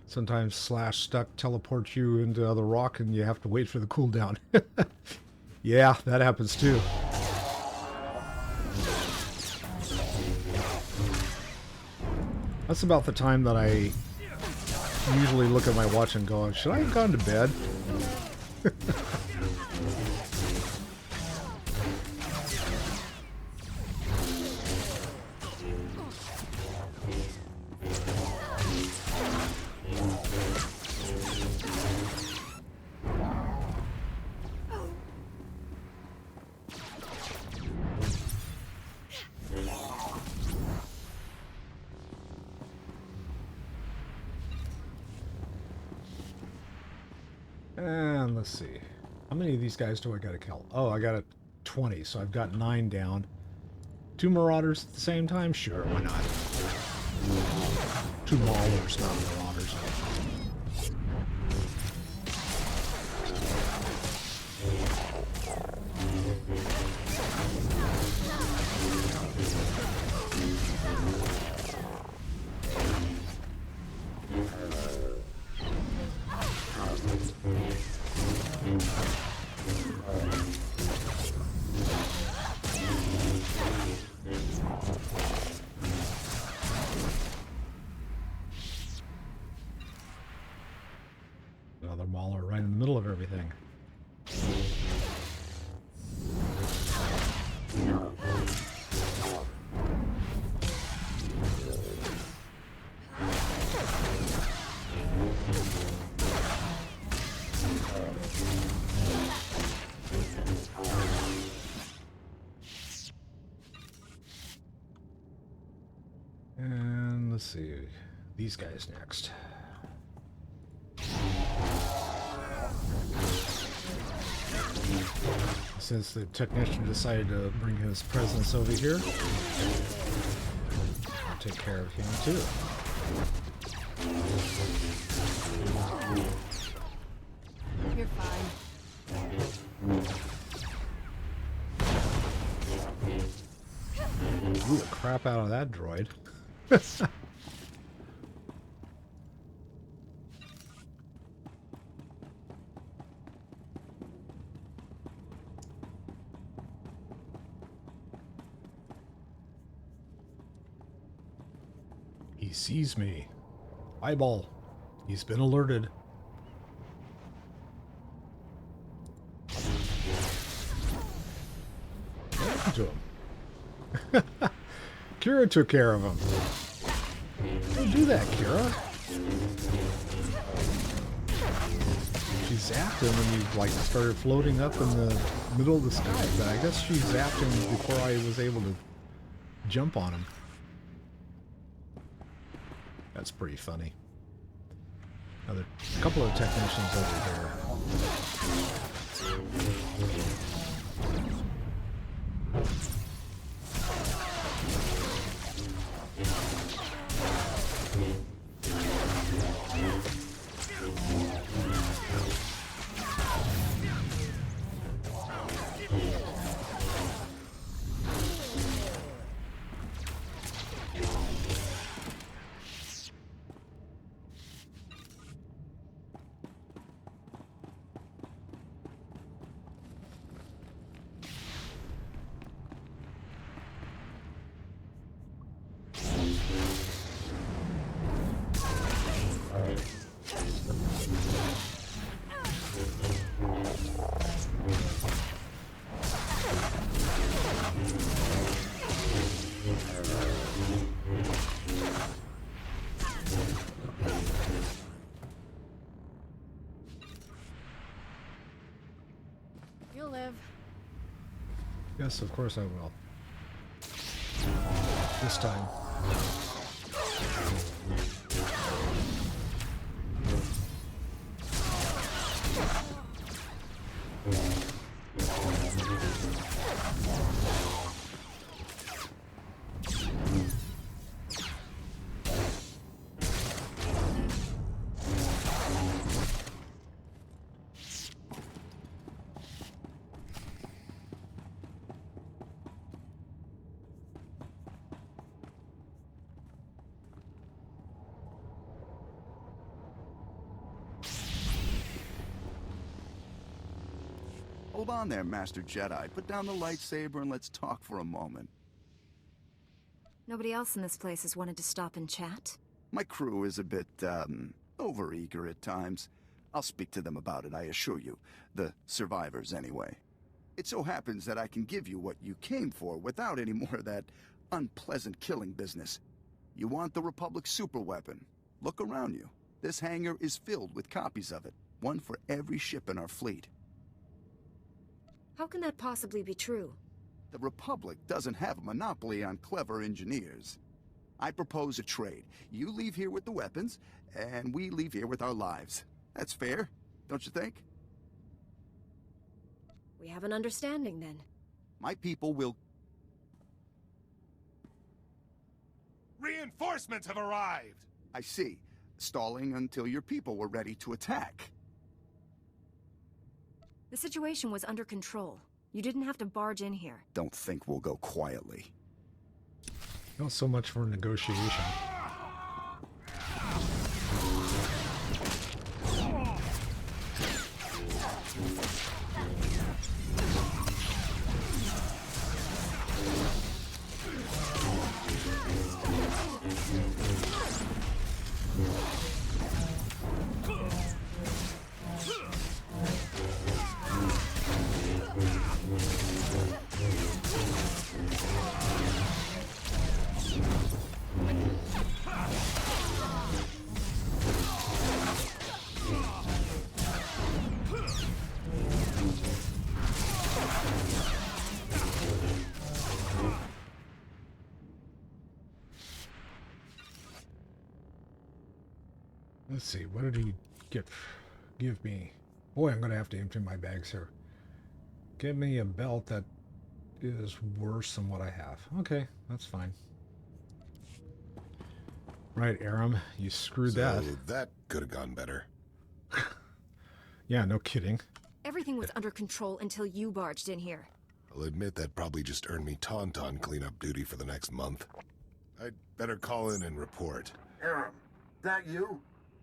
Sometimes /stuck teleports you into the rock and you have to wait for the cooldown. Yeah, that happens too. That's about the time that I usually look at my watch and go, should I have gone to bed? And let's see. How many of these guys do I gotta kill? Oh, I got a 20, so I've got 9 down. 2 Marauders at the same time? Sure, why not? 2 Maulers, not Marauders. everything. And let's see, these guys next. Since the technician decided to bring his presence over here, I'll take care of him too. You're fine. Blew the crap out of that droid. He sees me. Eyeball. He's been alerted. What happened to him? Kira took care of him. Don't do that, Kira. She zapped him and he like started floating up in the middle of the sky, but I guess she zapped him before I was able to jump on him. That's pretty funny. Another couple of technicians over there. You'll live. Yes, of course I will. This time. Hold on there, Master Jedi. Put down the lightsaber and let's talk for a moment. Nobody else in this place has wanted to stop and chat? My crew is a bit, overeager at times. I'll speak to them about it, I assure you. The survivors, anyway. It so happens that I can give you what you came for without any more of that unpleasant killing business. You want the Republic superweapon? Look around you. This hangar is filled with copies of it. One for every ship in our fleet. How can that possibly be true? The Republic doesn't have a monopoly on clever engineers. I propose a trade. You leave here with the weapons, and we leave here with our lives. That's fair, don't you think? We have an understanding, then. My people will... Reinforcements have arrived! I see. Stalling until your people were ready to attack. The situation was under control. You didn't have to barge in here. Don't think we'll go quietly. Not so much for negotiation. Let's see. What did he give me? Boy, I'm going to have to empty my bags here. Give me a belt that is worse than what I have. Okay, that's fine. Right, Aram, you screwed that. That could have gone better. Yeah, no kidding. Everything was under control until you barged in here. I'll admit that probably just earned me Tauntaun cleanup duty for the next month. I'd better call in and report. Aram, that you?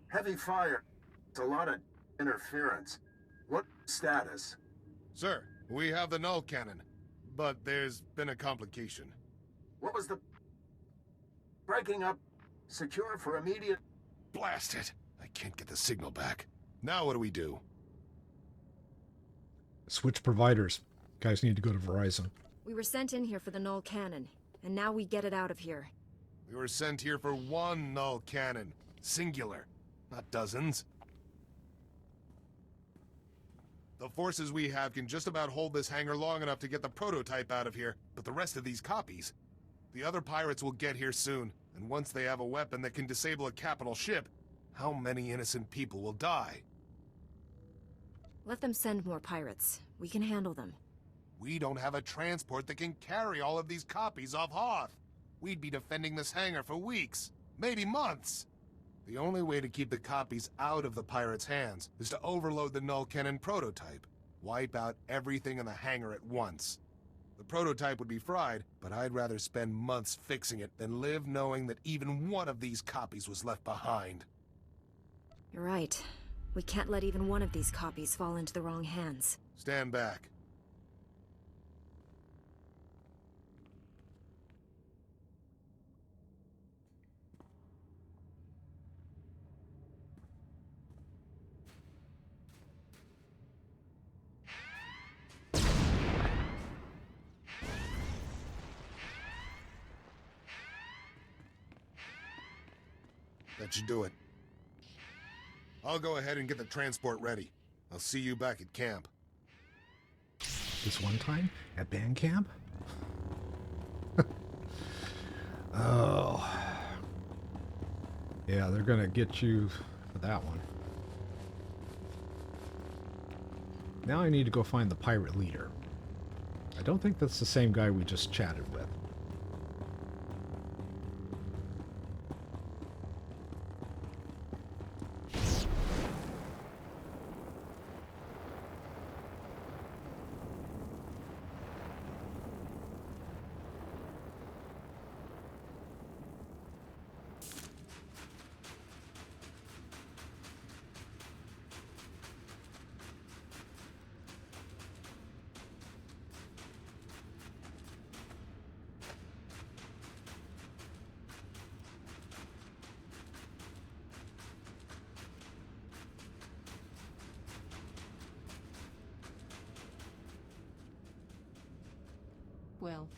Heavy fire. It's a lot of interference. What status? Sir, we have the null cannon, but there's been a complication. What was the... Breaking up? Secure for immediate... Blast it! I can't get the signal back. Now what do we do? Switch providers. Guys need to go to Verizon. We were sent in here for the null cannon, and now we get it out of here. We were sent here for one null cannon. Singular. Not dozens. The forces we have can just about hold this hangar long enough to get the prototype out of here, but the rest of these copies... The other pirates will get here soon, and once they have a weapon that can disable a capital ship, how many innocent people will die? Let them send more pirates. We can handle them. We don't have a transport that can carry all of these copies off Hoth. We'd be defending this hangar for weeks, maybe months. The only way to keep the copies out of the pirates' hands is to overload the null cannon prototype. Wipe out everything in the hangar at once. The prototype would be fried, but I'd rather spend months fixing it than live knowing that even one of these copies was left behind. You're right. We can't let even one of these copies fall into the wrong hands. Stand back. That should do it. I'll go ahead and get the transport ready. I'll see you back at camp. This one time? At band camp? Oh. Yeah, they're gonna get you for that one. Now I need to go find the pirate leader. I don't think that's the same guy we just chatted with. Well.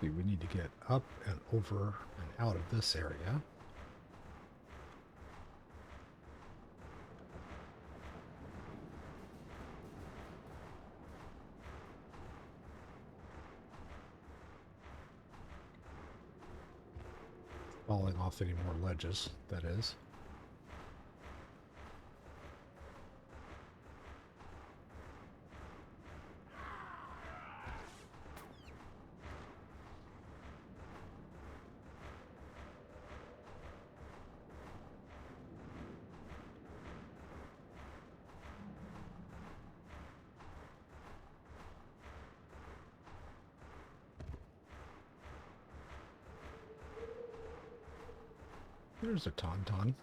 We need to get up and over and out of this area. Falling off any more ledges, that is. There's a tauntaun.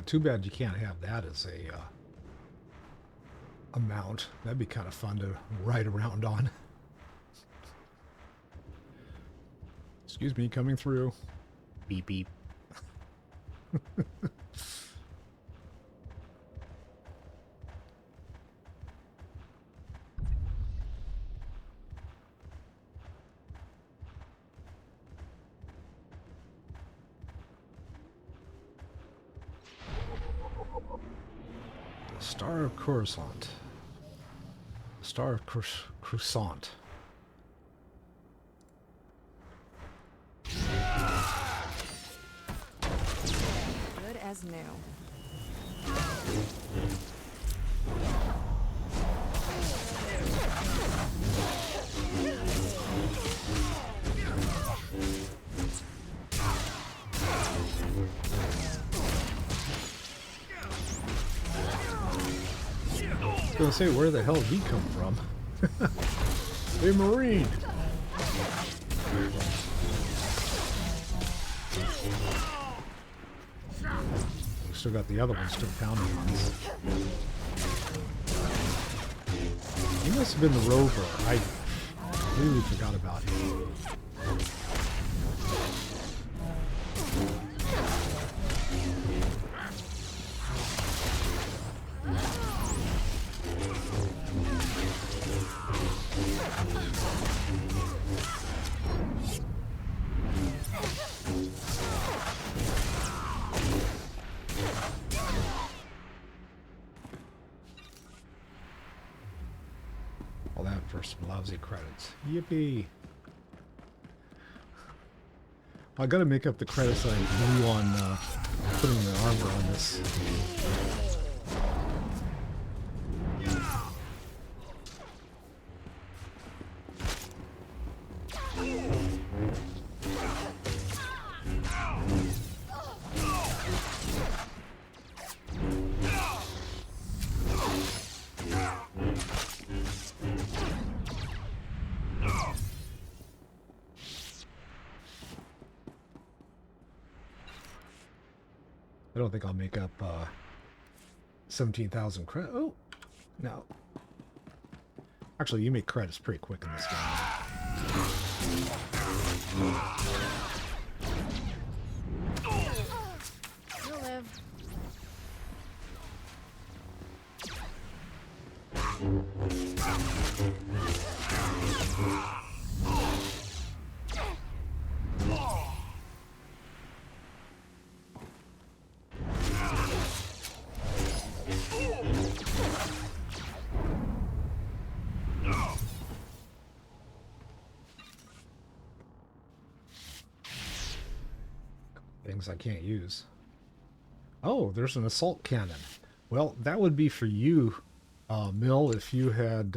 Too bad you can't have that as a mount. That'd be kind of fun to ride around on. Excuse me, coming through. Beep beep. Star of Coruscant. Star of Croissant. Good as new. I was gonna say, where the hell did he come from? A Marine! We still got the other one still pounding on us. He must have been the rover. I really forgot about him. All that for some lousy credits. Yippee! I gotta make up the credits that I blew on putting the armor on this. I don't think I'll make up 17,000 credits. Oh, no. Actually, you make credits pretty quick in this game. You'll live. Things I can't use. Oh, there's an assault cannon. Well, that would be for you, Mill, if you had,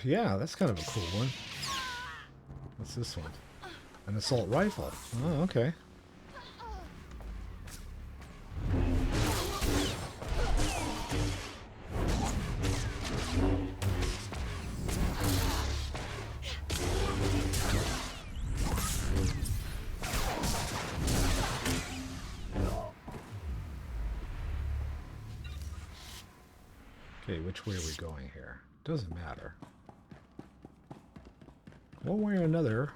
yeah, that's kind of a cool one. What's this one? An assault rifle. Oh, okay. Okay, which way are we going here? Doesn't matter. One way or another.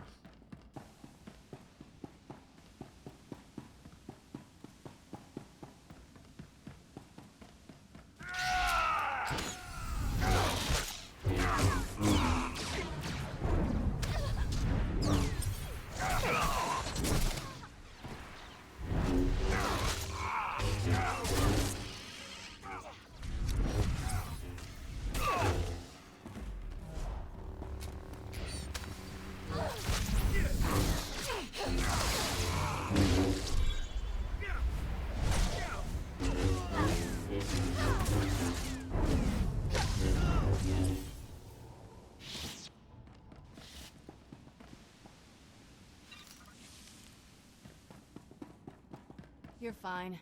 You're fine.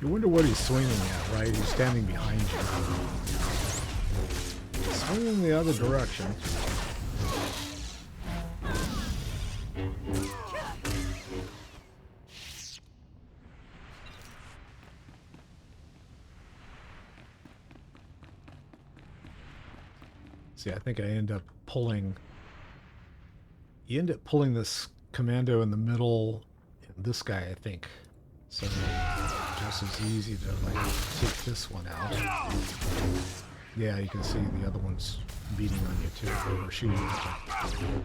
You wonder what he's swinging at, right? He's standing behind you. Swinging the other direction. See, I think I end up pulling... You end up pulling this commando in the middle, and this guy, I think. So just as easy to like take this one out. Yeah, you can see the other one's beating on you too, or shooting at you.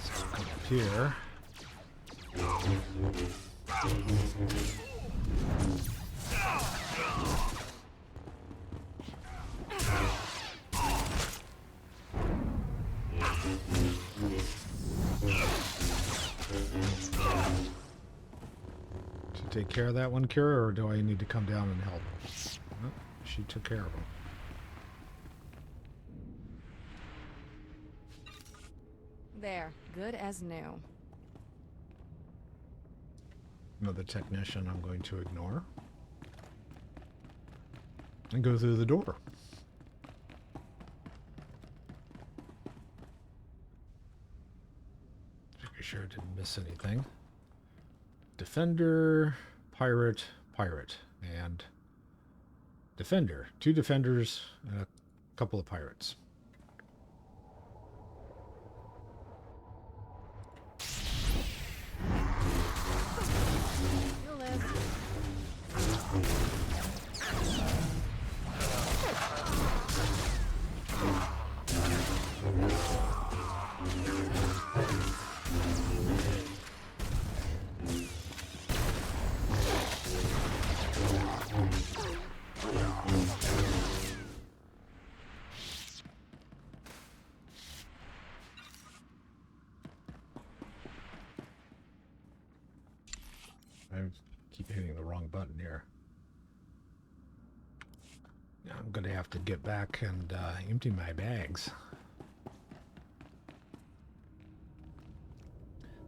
So come up here. To take care of that one, Kira, or do I need to come down and help? Oh, she took care of him. There, good as new. Another technician I'm going to ignore. And go through the door. Make sure I didn't miss anything. Defender, pirate, pirate, and defender. 2 defenders and a couple of pirates. You'll live. I keep hitting the wrong button here. I'm going to have to get back and empty my bags.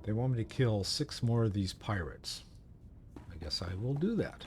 They want me to kill 6 more of these pirates. I guess I will do that.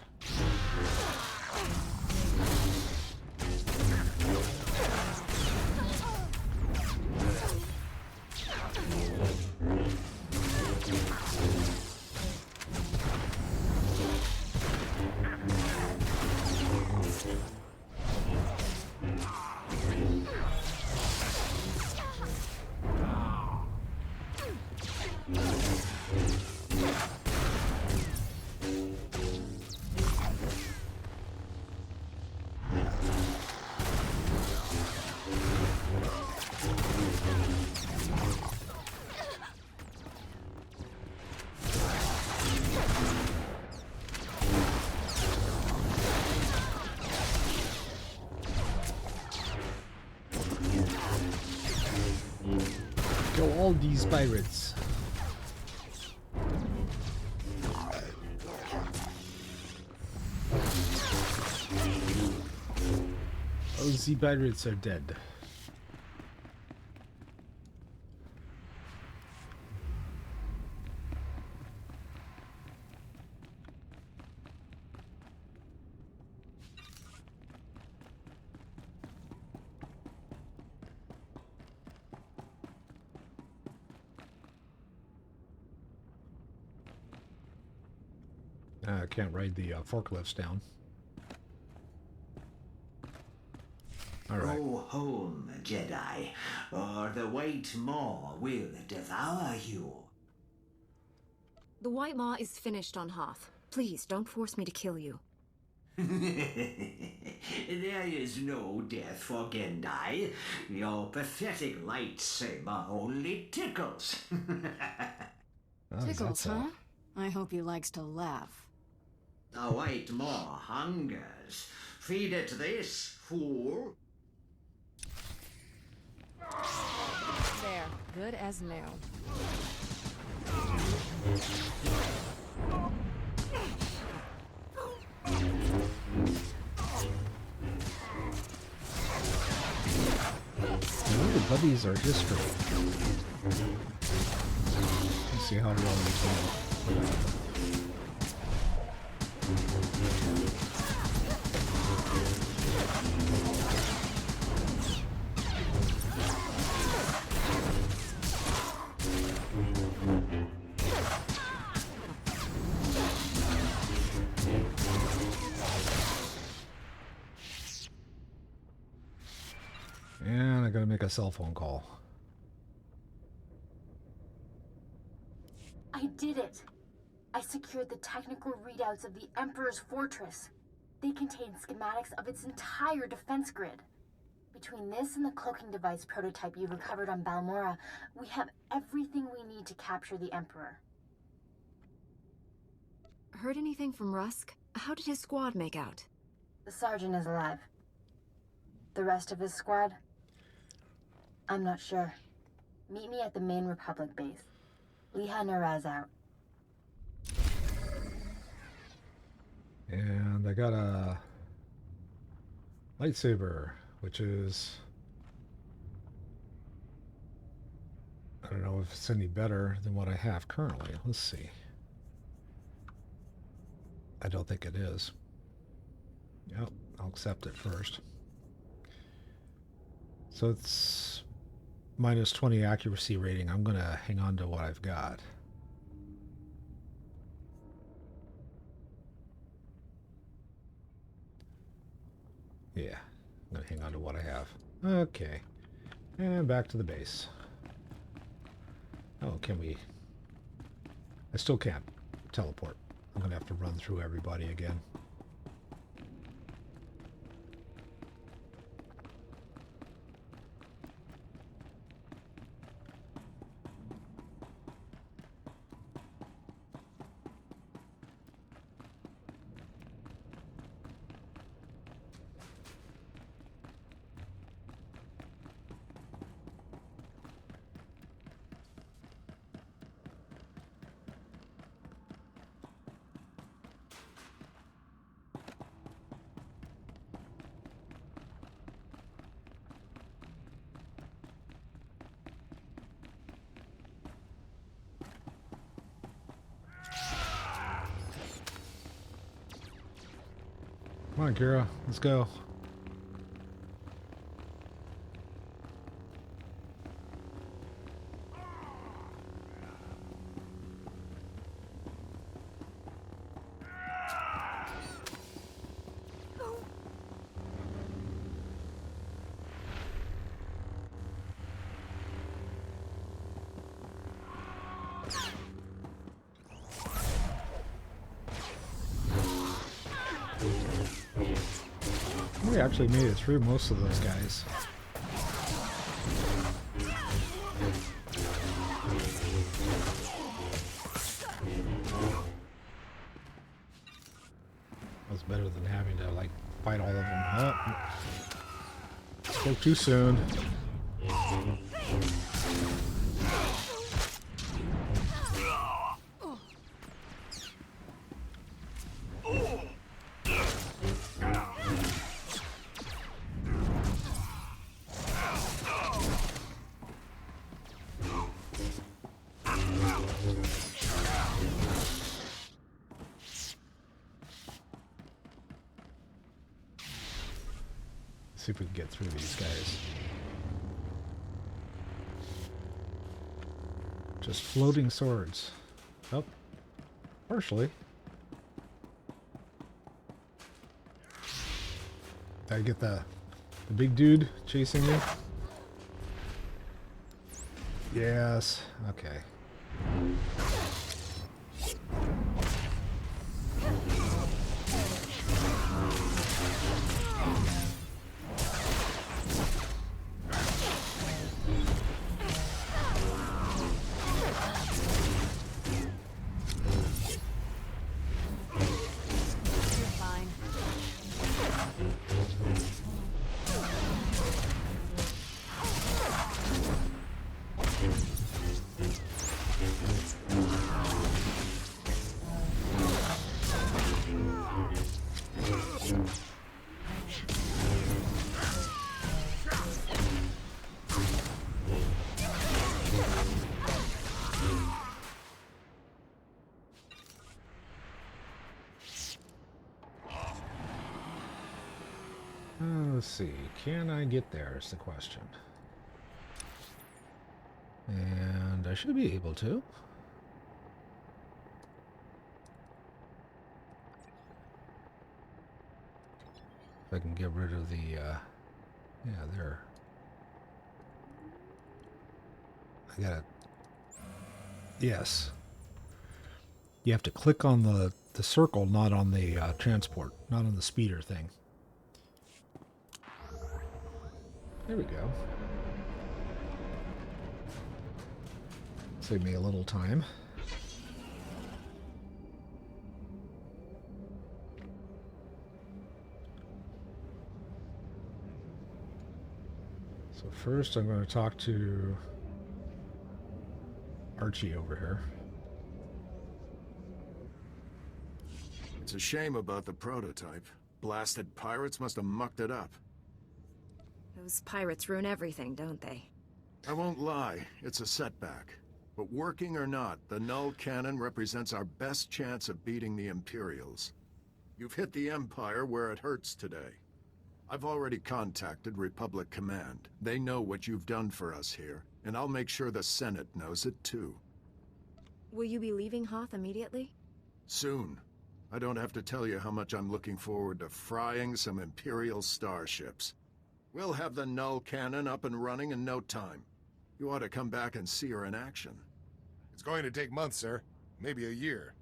Kill all these pirates. All the pirates are dead. I can't ride the forklifts down. All right. Go home, Jedi, or the White Maw will devour you. The White Maw is finished on Hoth. Please, don't force me to kill you. There is no death for Gendai. Your pathetic lightsaber only tickles. Tickles, huh? I hope he likes to laugh. The White Maw hungers. Feed it this, fool. There, good as new. The buddies are history. see how well you can. And I gotta make a cell phone call. I did it! I secured the technical readouts of the Emperor's fortress. They contain schematics of its entire defense grid. Between this and the cloaking device prototype you recovered on Balmora, we have everything we need to capture the Emperor. Heard anything from Rusk? How did his squad make out? The Sergeant is alive. The rest of his squad? I'm not sure. Meet me at the main Republic base. Liha Naraz out. And I got a lightsaber, which is, I don't know if it's any better than what I have currently. Let's see. I don't think it is. Yep, I'll accept it first. So it's minus 20 accuracy rating. I'm going to hang on to what I've got. Yeah, I'm going to hang on to what I have. Okay. And back to the base. Oh, can we? I still can't teleport. I'm going to have to run through everybody again. Come on, Kira. Let's go. We actually made it through most of those guys. That was better than having to like fight all of them. Oh, spoke too soon. See if we can get through these guys. Just floating swords. Oh, partially. Did I get the big dude chasing me? Yes. Okay. Let's see. Can I get there is the question. And I should be able to. If I can get rid of the, yeah, there. I got it. Yes. You have to click on the circle, not on the transport, not on the speeder thing. There we go. Save me a little time. So first I'm going to talk to Archie over here. It's a shame about the prototype. Blasted pirates must have mucked it up. Those pirates ruin everything, don't they? I won't lie, it's a setback. But working or not, the null cannon represents our best chance of beating the Imperials. You've hit the Empire where it hurts today. I've already contacted Republic Command. They know what you've done for us here, and I'll make sure the Senate knows it too. Will you be leaving Hoth immediately? Soon. I don't have to tell you how much I'm looking forward to frying some Imperial starships. We'll have the null cannon up and running in no time. You ought to come back and see her in action. It's going to take months, sir. Maybe a year.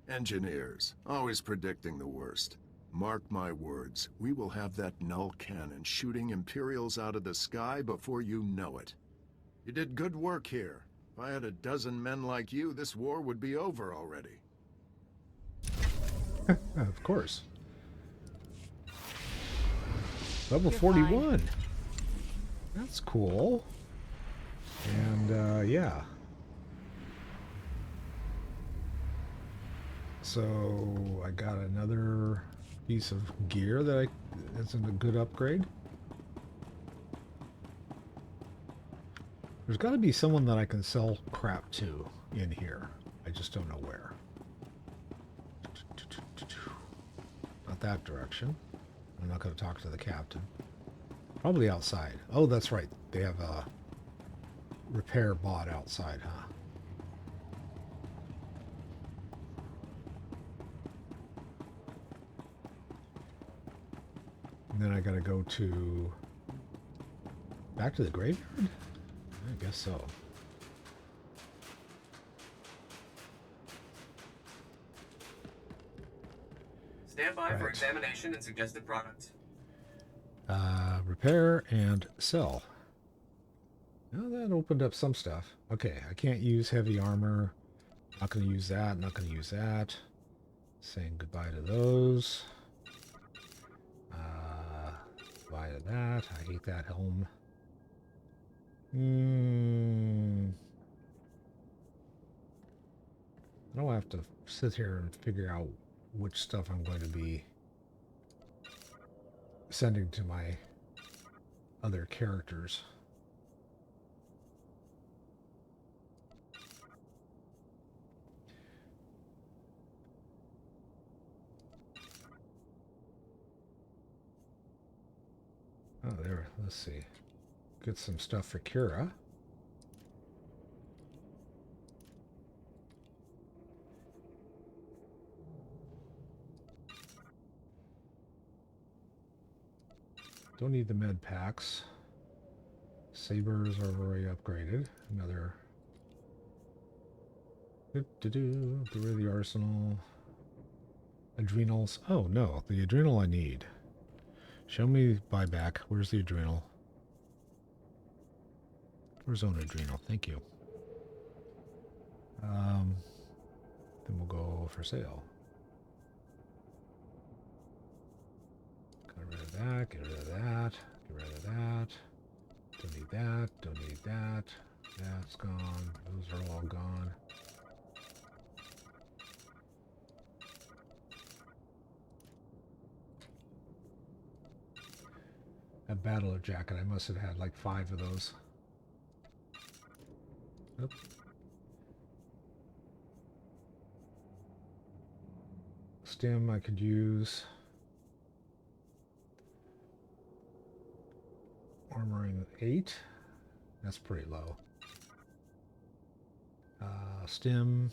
Engineers, always predicting the worst. Mark my words, we will have that null cannon shooting Imperials out of the sky before you know it. You did good work here. If I had a dozen men like you, this war would be over already. Of course. Level 41. That's cool. And, yeah. So, I got another piece of gear that that's a good upgrade. There's got to be someone that I can sell crap to in here. I just don't know where. Not that direction. I'm not going to talk to the captain. Probably outside. Oh, that's right. They have a repair bot outside, huh? And then I got to go to... back to the graveyard? I guess so. Stand by for examination and suggested products. Repair and sell. Well, that opened up some stuff. Okay, I can't use heavy armor. Not going to use that. Not going to use that. Saying goodbye to those. Goodbye to that. I hate that helm. I don't have to sit here and figure out which stuff I'm going to be sending to my other characters. Oh, there. Let's see. Get some stuff for Kira. Don't need the med packs. Sabers are already upgraded. Another. Get rid of the arsenal. Adrenals. Oh no, the adrenal I need. Show me buyback. Where's the adrenal? Where's own adrenal? Thank you. Then we'll go for sale. Get rid of that. Get rid of that. Get rid of that. Don't need that. Don't need that. That's gone. Those are all gone. A battler jacket. I must have had like 5 of those. Oop. Stim I could use. 8. That's pretty low. Stim.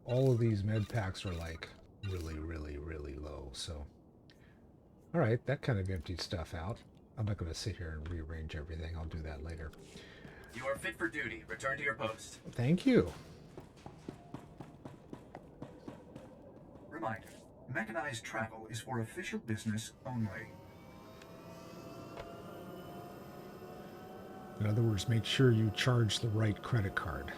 All of these med packs are like really, really, really low. So, all right, that kind of emptied stuff out. I'm not going to sit here and rearrange everything. I'll do that later. You are fit for duty. Return to your post. Thank you. Reminder, mechanized travel is for official business only. In other words, make sure you charge the right credit card.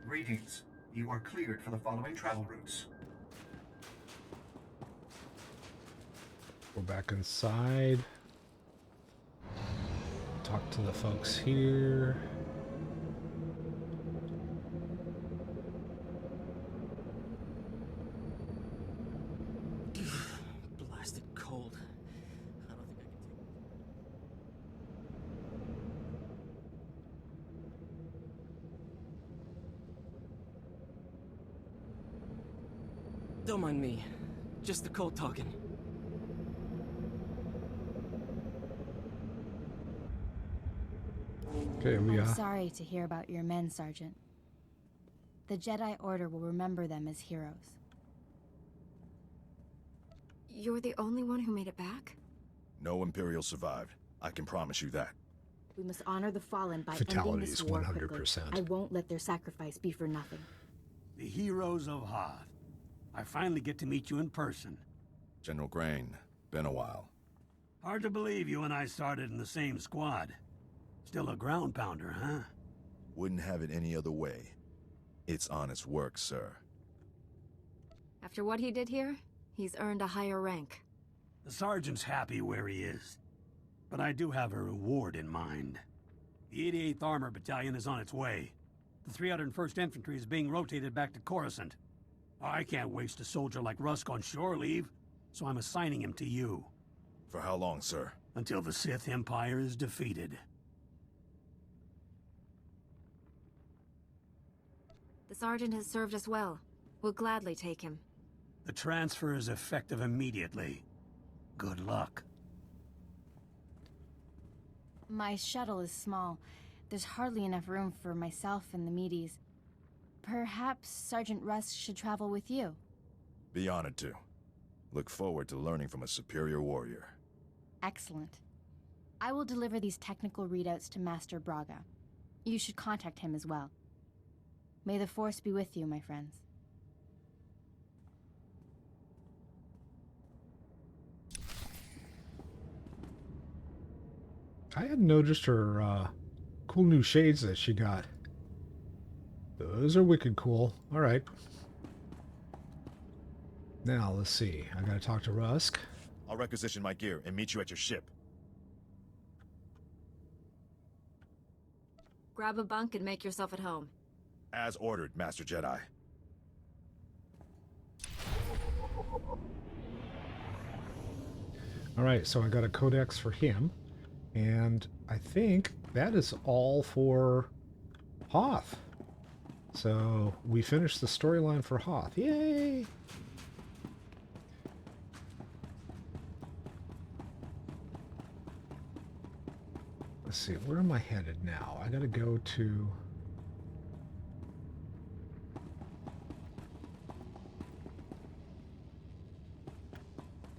Greetings. You are cleared for the following travel routes. Go back inside. Talk to the folks here. Blasted cold. I don't think I can take. Don't mind me. Just the cold talking. Okay, I'm sorry to hear about your men, Sergeant. The Jedi Order will remember them as heroes. You're the only one who made it back? No Imperial survived. I can promise you that. We must honor the fallen by ending Fatalities, this war 100%. quickly. I won't let their sacrifice be for nothing. The heroes of Hoth. I finally get to meet you in person. General Grain, been a while. Hard to believe you and I started in the same squad. Still a ground pounder, huh? Wouldn't have it any other way. It's honest work, sir. After what he did here, he's earned a higher rank. The sergeant's happy where he is. But I do have a reward in mind. The 88th Armor Battalion is on its way. The 301st Infantry is being rotated back to Coruscant. I can't waste a soldier like Rusk on shore leave, so I'm assigning him to you. For how long, sir? Until the Sith Empire is defeated. The sergeant has served us well. We'll gladly take him. The transfer is effective immediately. Good luck. My shuttle is small. There's hardly enough room for myself and the meaties. Perhaps Sergeant Rusk should travel with you. Be honored to. Look forward to learning from a superior warrior. Excellent. I will deliver these technical readouts to Master Braga. You should contact him as well. May the Force be with you, my friends. I hadn't noticed her cool new shades that she got. Those are wicked cool. All right. Now, let's see. I gotta talk to Rusk. I'll requisition my gear and meet you at your ship. Grab a bunk and make yourself at home. As ordered, Master Jedi. All right, so I got a codex for him. And I think that is all for Hoth. So we finished the storyline for Hoth. Yay! Let's see, where am I headed now? I gotta go to...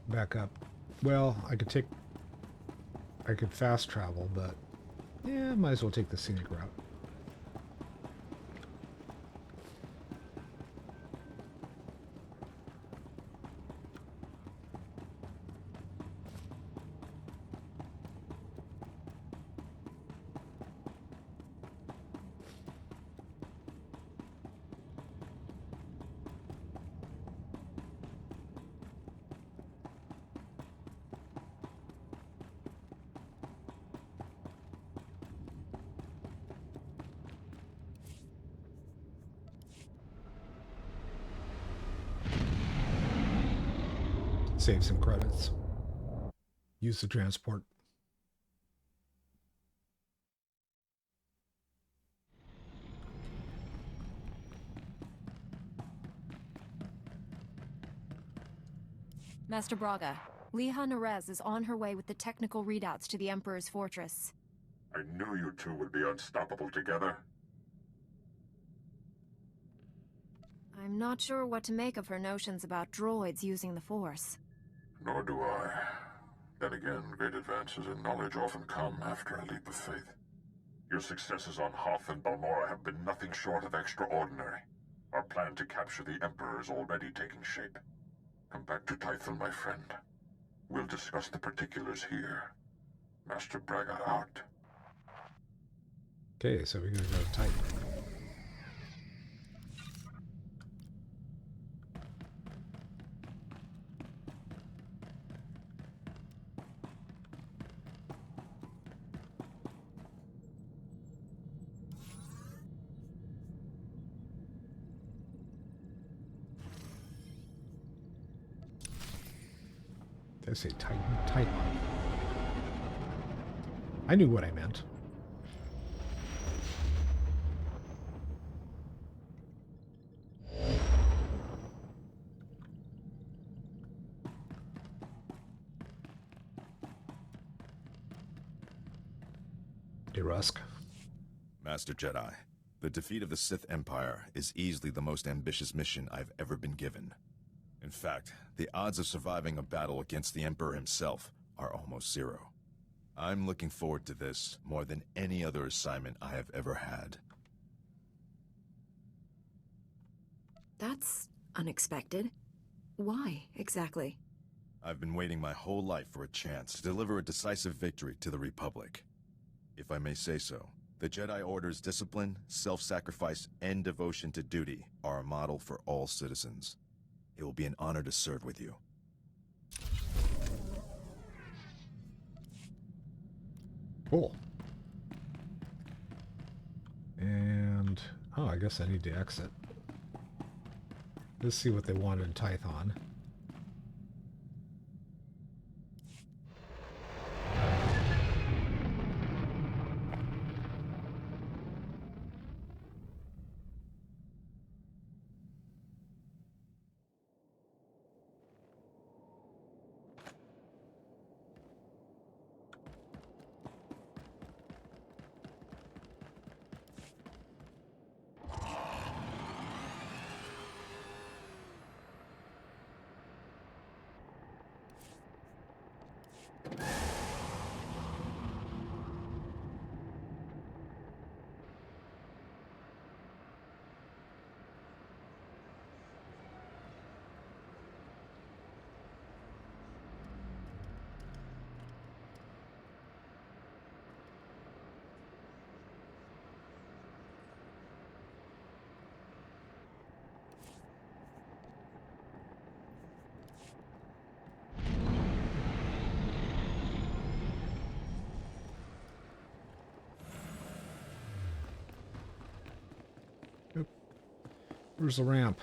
back up. Well, I could fast travel, but yeah, might as well take the scenic route. Save some credits. Use the transport. Master Braga, Liha Nerez is on her way with the technical readouts to the Emperor's fortress. I knew you two would be unstoppable together. I'm not sure what to make of her notions about droids using the Force. Nor do I. Then again, great advances in knowledge often come after a leap of faith. Your successes on Hoth and Balmora have been nothing short of extraordinary. Our plan to capture the Emperor is already taking shape. Come back to Tython, my friend. We'll discuss the particulars here. Master Braga out. Okay, so we're gonna go to Titan. Did I say Titan? Titan. I knew what I meant. Hey, Rusk. Master Jedi, the defeat of the Sith Empire is easily the most ambitious mission I've ever been given. In fact, the odds of surviving a battle against the Emperor himself are almost zero. I'm looking forward to this more than any other assignment I have ever had. That's unexpected. Why, exactly? I've been waiting my whole life for a chance to deliver a decisive victory to the Republic. If I may say so, the Jedi Order's discipline, self-sacrifice, and devotion to duty are a model for all citizens. It will be an honor to serve with you. Cool. And, oh, I guess I need to exit. Let's see what they want in Tython. Where's the ramp?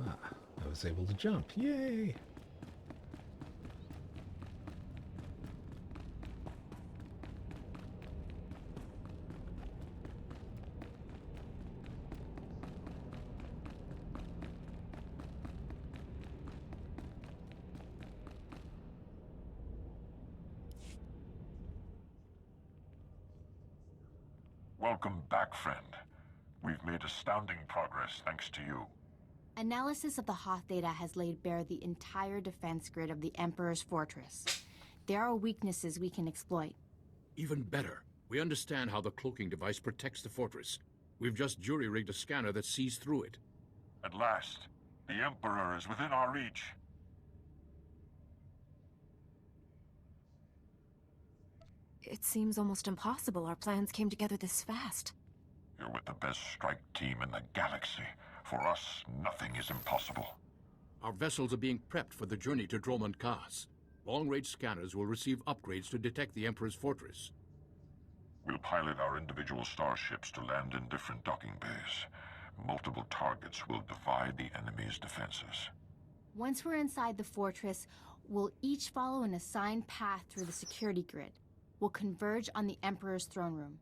Ah, I was able to jump. Yay! Welcome back, friend. We've made astounding progress thanks to you. Analysis of the Hoth data has laid bare the entire defense grid of the Emperor's fortress. There are weaknesses we can exploit. Even better, we understand how the cloaking device protects the fortress. We've just jury-rigged a scanner that sees through it. At last, the Emperor is within our reach. It seems almost impossible our plans came together this fast. You're with the best strike team in the galaxy. For us, nothing is impossible. Our vessels are being prepped for the journey to Dromund Kaas. Long-range scanners will receive upgrades to detect the Emperor's fortress. We'll pilot our individual starships to land in different docking bays. multiple targets will divide the enemy's defenses. Once we're inside the fortress, we'll each follow an assigned path through the security grid. We'll converge on the Emperor's throne room.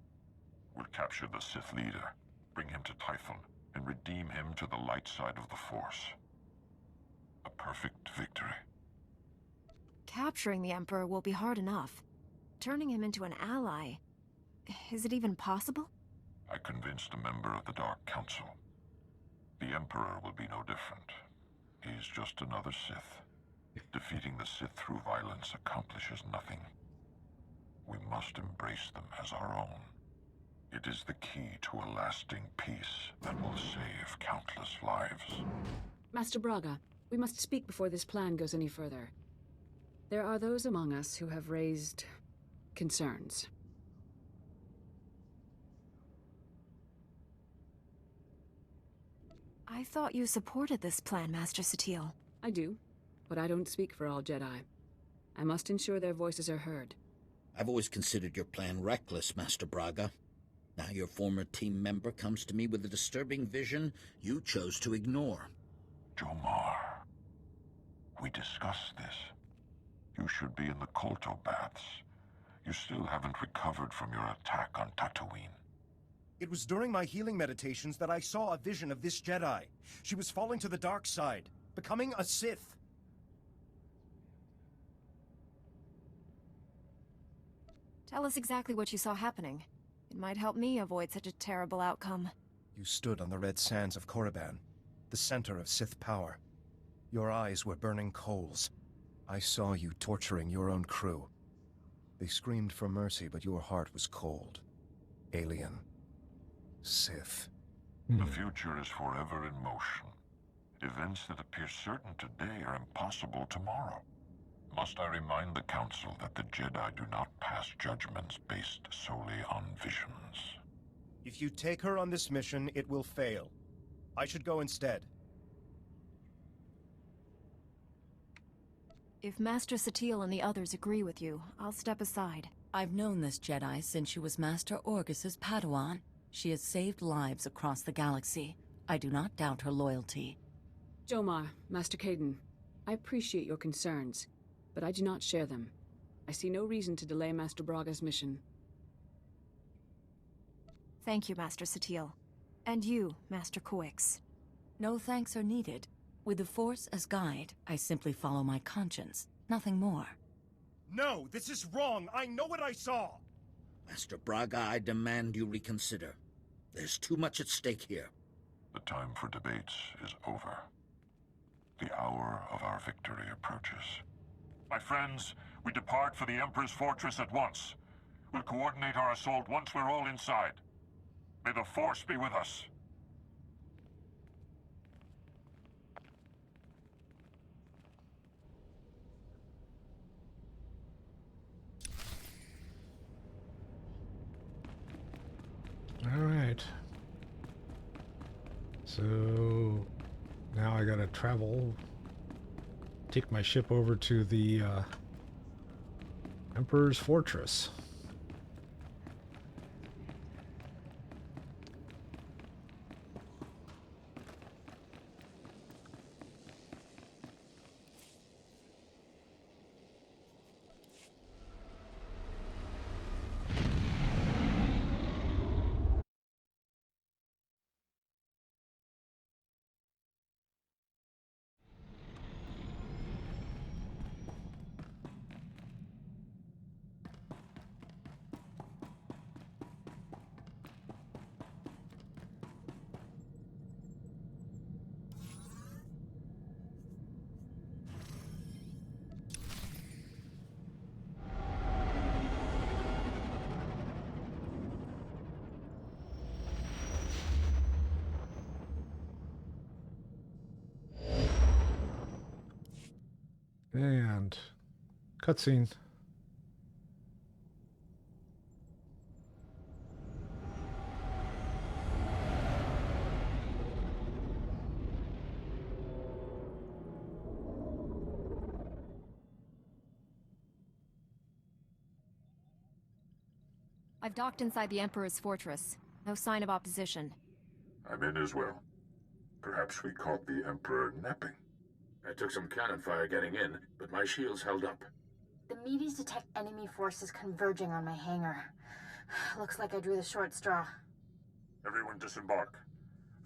We'll capture the Sith leader, bring him to Typhon, and redeem him to the light side of the Force. A perfect victory. Capturing the Emperor will be hard enough. Turning him into an ally... is it even possible? I convinced a member of the Dark Council. The Emperor will be no different. He's just another Sith. Defeating the Sith through violence accomplishes nothing. We must embrace them as our own. It is the key to a lasting peace that will save countless lives. Master Braga, we must speak before this plan goes any further. There are those among us who have raised concerns. I thought you supported this plan, Master Satele. I do, but I don't speak for all Jedi. I must ensure their voices are heard. I've always considered your plan reckless, Master Braga. Now your former team member comes to me with a disturbing vision you chose to ignore. Jomar, we discussed this. You should be in the Kolto baths. You still haven't recovered from your attack on Tatooine. It was during my healing meditations that I saw a vision of this Jedi. She was falling to the dark side, becoming a Sith. Tell us exactly what you saw happening. It might help me avoid such a terrible outcome. You stood on the red sands of Korriban, the center of Sith power. Your eyes were burning coals. I saw you torturing your own crew. They screamed for mercy, but your heart was cold. Alien. Sith. The future is forever in motion. Events that appear certain today are impossible tomorrow. Must I remind the Council that the Jedi do not pass judgments based solely on visions? If you take her on this mission, it will fail. I should go instead. If Master Satele and the others agree with you, I'll step aside. I've known this Jedi since she was Master Orgus's Padawan. She has saved lives across the galaxy. I do not doubt her loyalty. Jomar, Master Caden, I appreciate your concerns, but I do not share them. I see no reason to delay Master Braga's mission. Thank you, Master Satele. And you, Master Coix. No thanks are needed. With the Force as guide, I simply follow my conscience, nothing more. No, this is wrong! I know what I saw! Master Braga, I demand you reconsider. There's too much at stake here. The time for debates is over. The hour of our victory approaches. My friends, we depart for the Emperor's fortress at once. We'll coordinate our assault once we're all inside. May the Force be with us. All right. So now I gotta travel, take my ship over to the Emperor's Fortress. And cutscene. I've docked inside the Emperor's fortress. No sign of opposition. I'm in as well. Perhaps we caught the Emperor napping. I took some cannon fire getting in, but my shields held up. The meteors detect enemy forces converging on my hangar. Looks like I drew the short straw. Everyone disembark.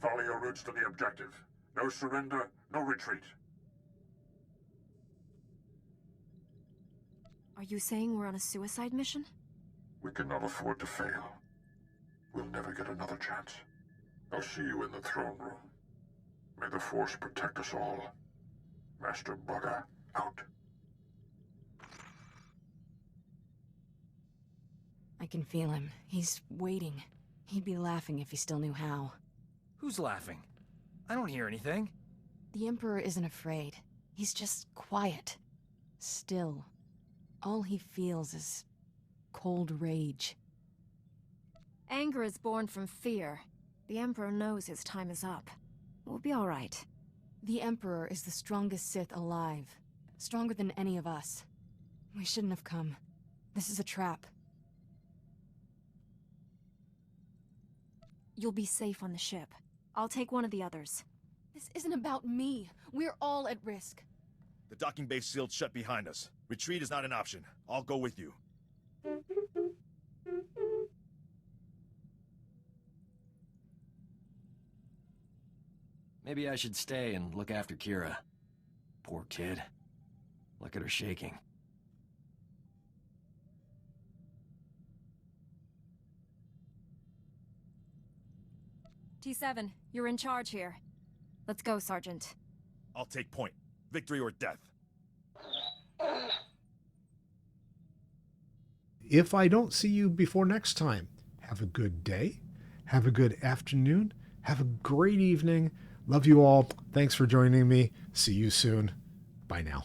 Follow your routes to the objective. No surrender, no retreat. Are you saying we're on a suicide mission? We cannot afford to fail. We'll never get another chance. I'll see you in the throne room. May the Force protect us all. Master Brrrr, out. I can feel him. He's waiting. He'd be laughing if he still knew how. Who's laughing? I don't hear anything. The Emperor isn't afraid. He's just quiet. Still. All he feels is cold rage. Anger is born from fear. The Emperor knows his time is up. We'll be all right. The Emperor is the strongest Sith alive. Stronger than any of us. We shouldn't have come. This is a trap. You'll be safe on the ship. I'll take one of the others. This isn't about me. We're all at risk. The docking bay's sealed shut behind us. Retreat is not an option. I'll go with you. Maybe I should stay and look after Kira. Poor kid. Look at her shaking. T7, you're in charge here. Let's go, Sergeant. I'll take point. Victory or death. If I don't see you before next time, have a good day, have a good afternoon, have a great evening. Love you all. Thanks for joining me. See you soon. Bye now.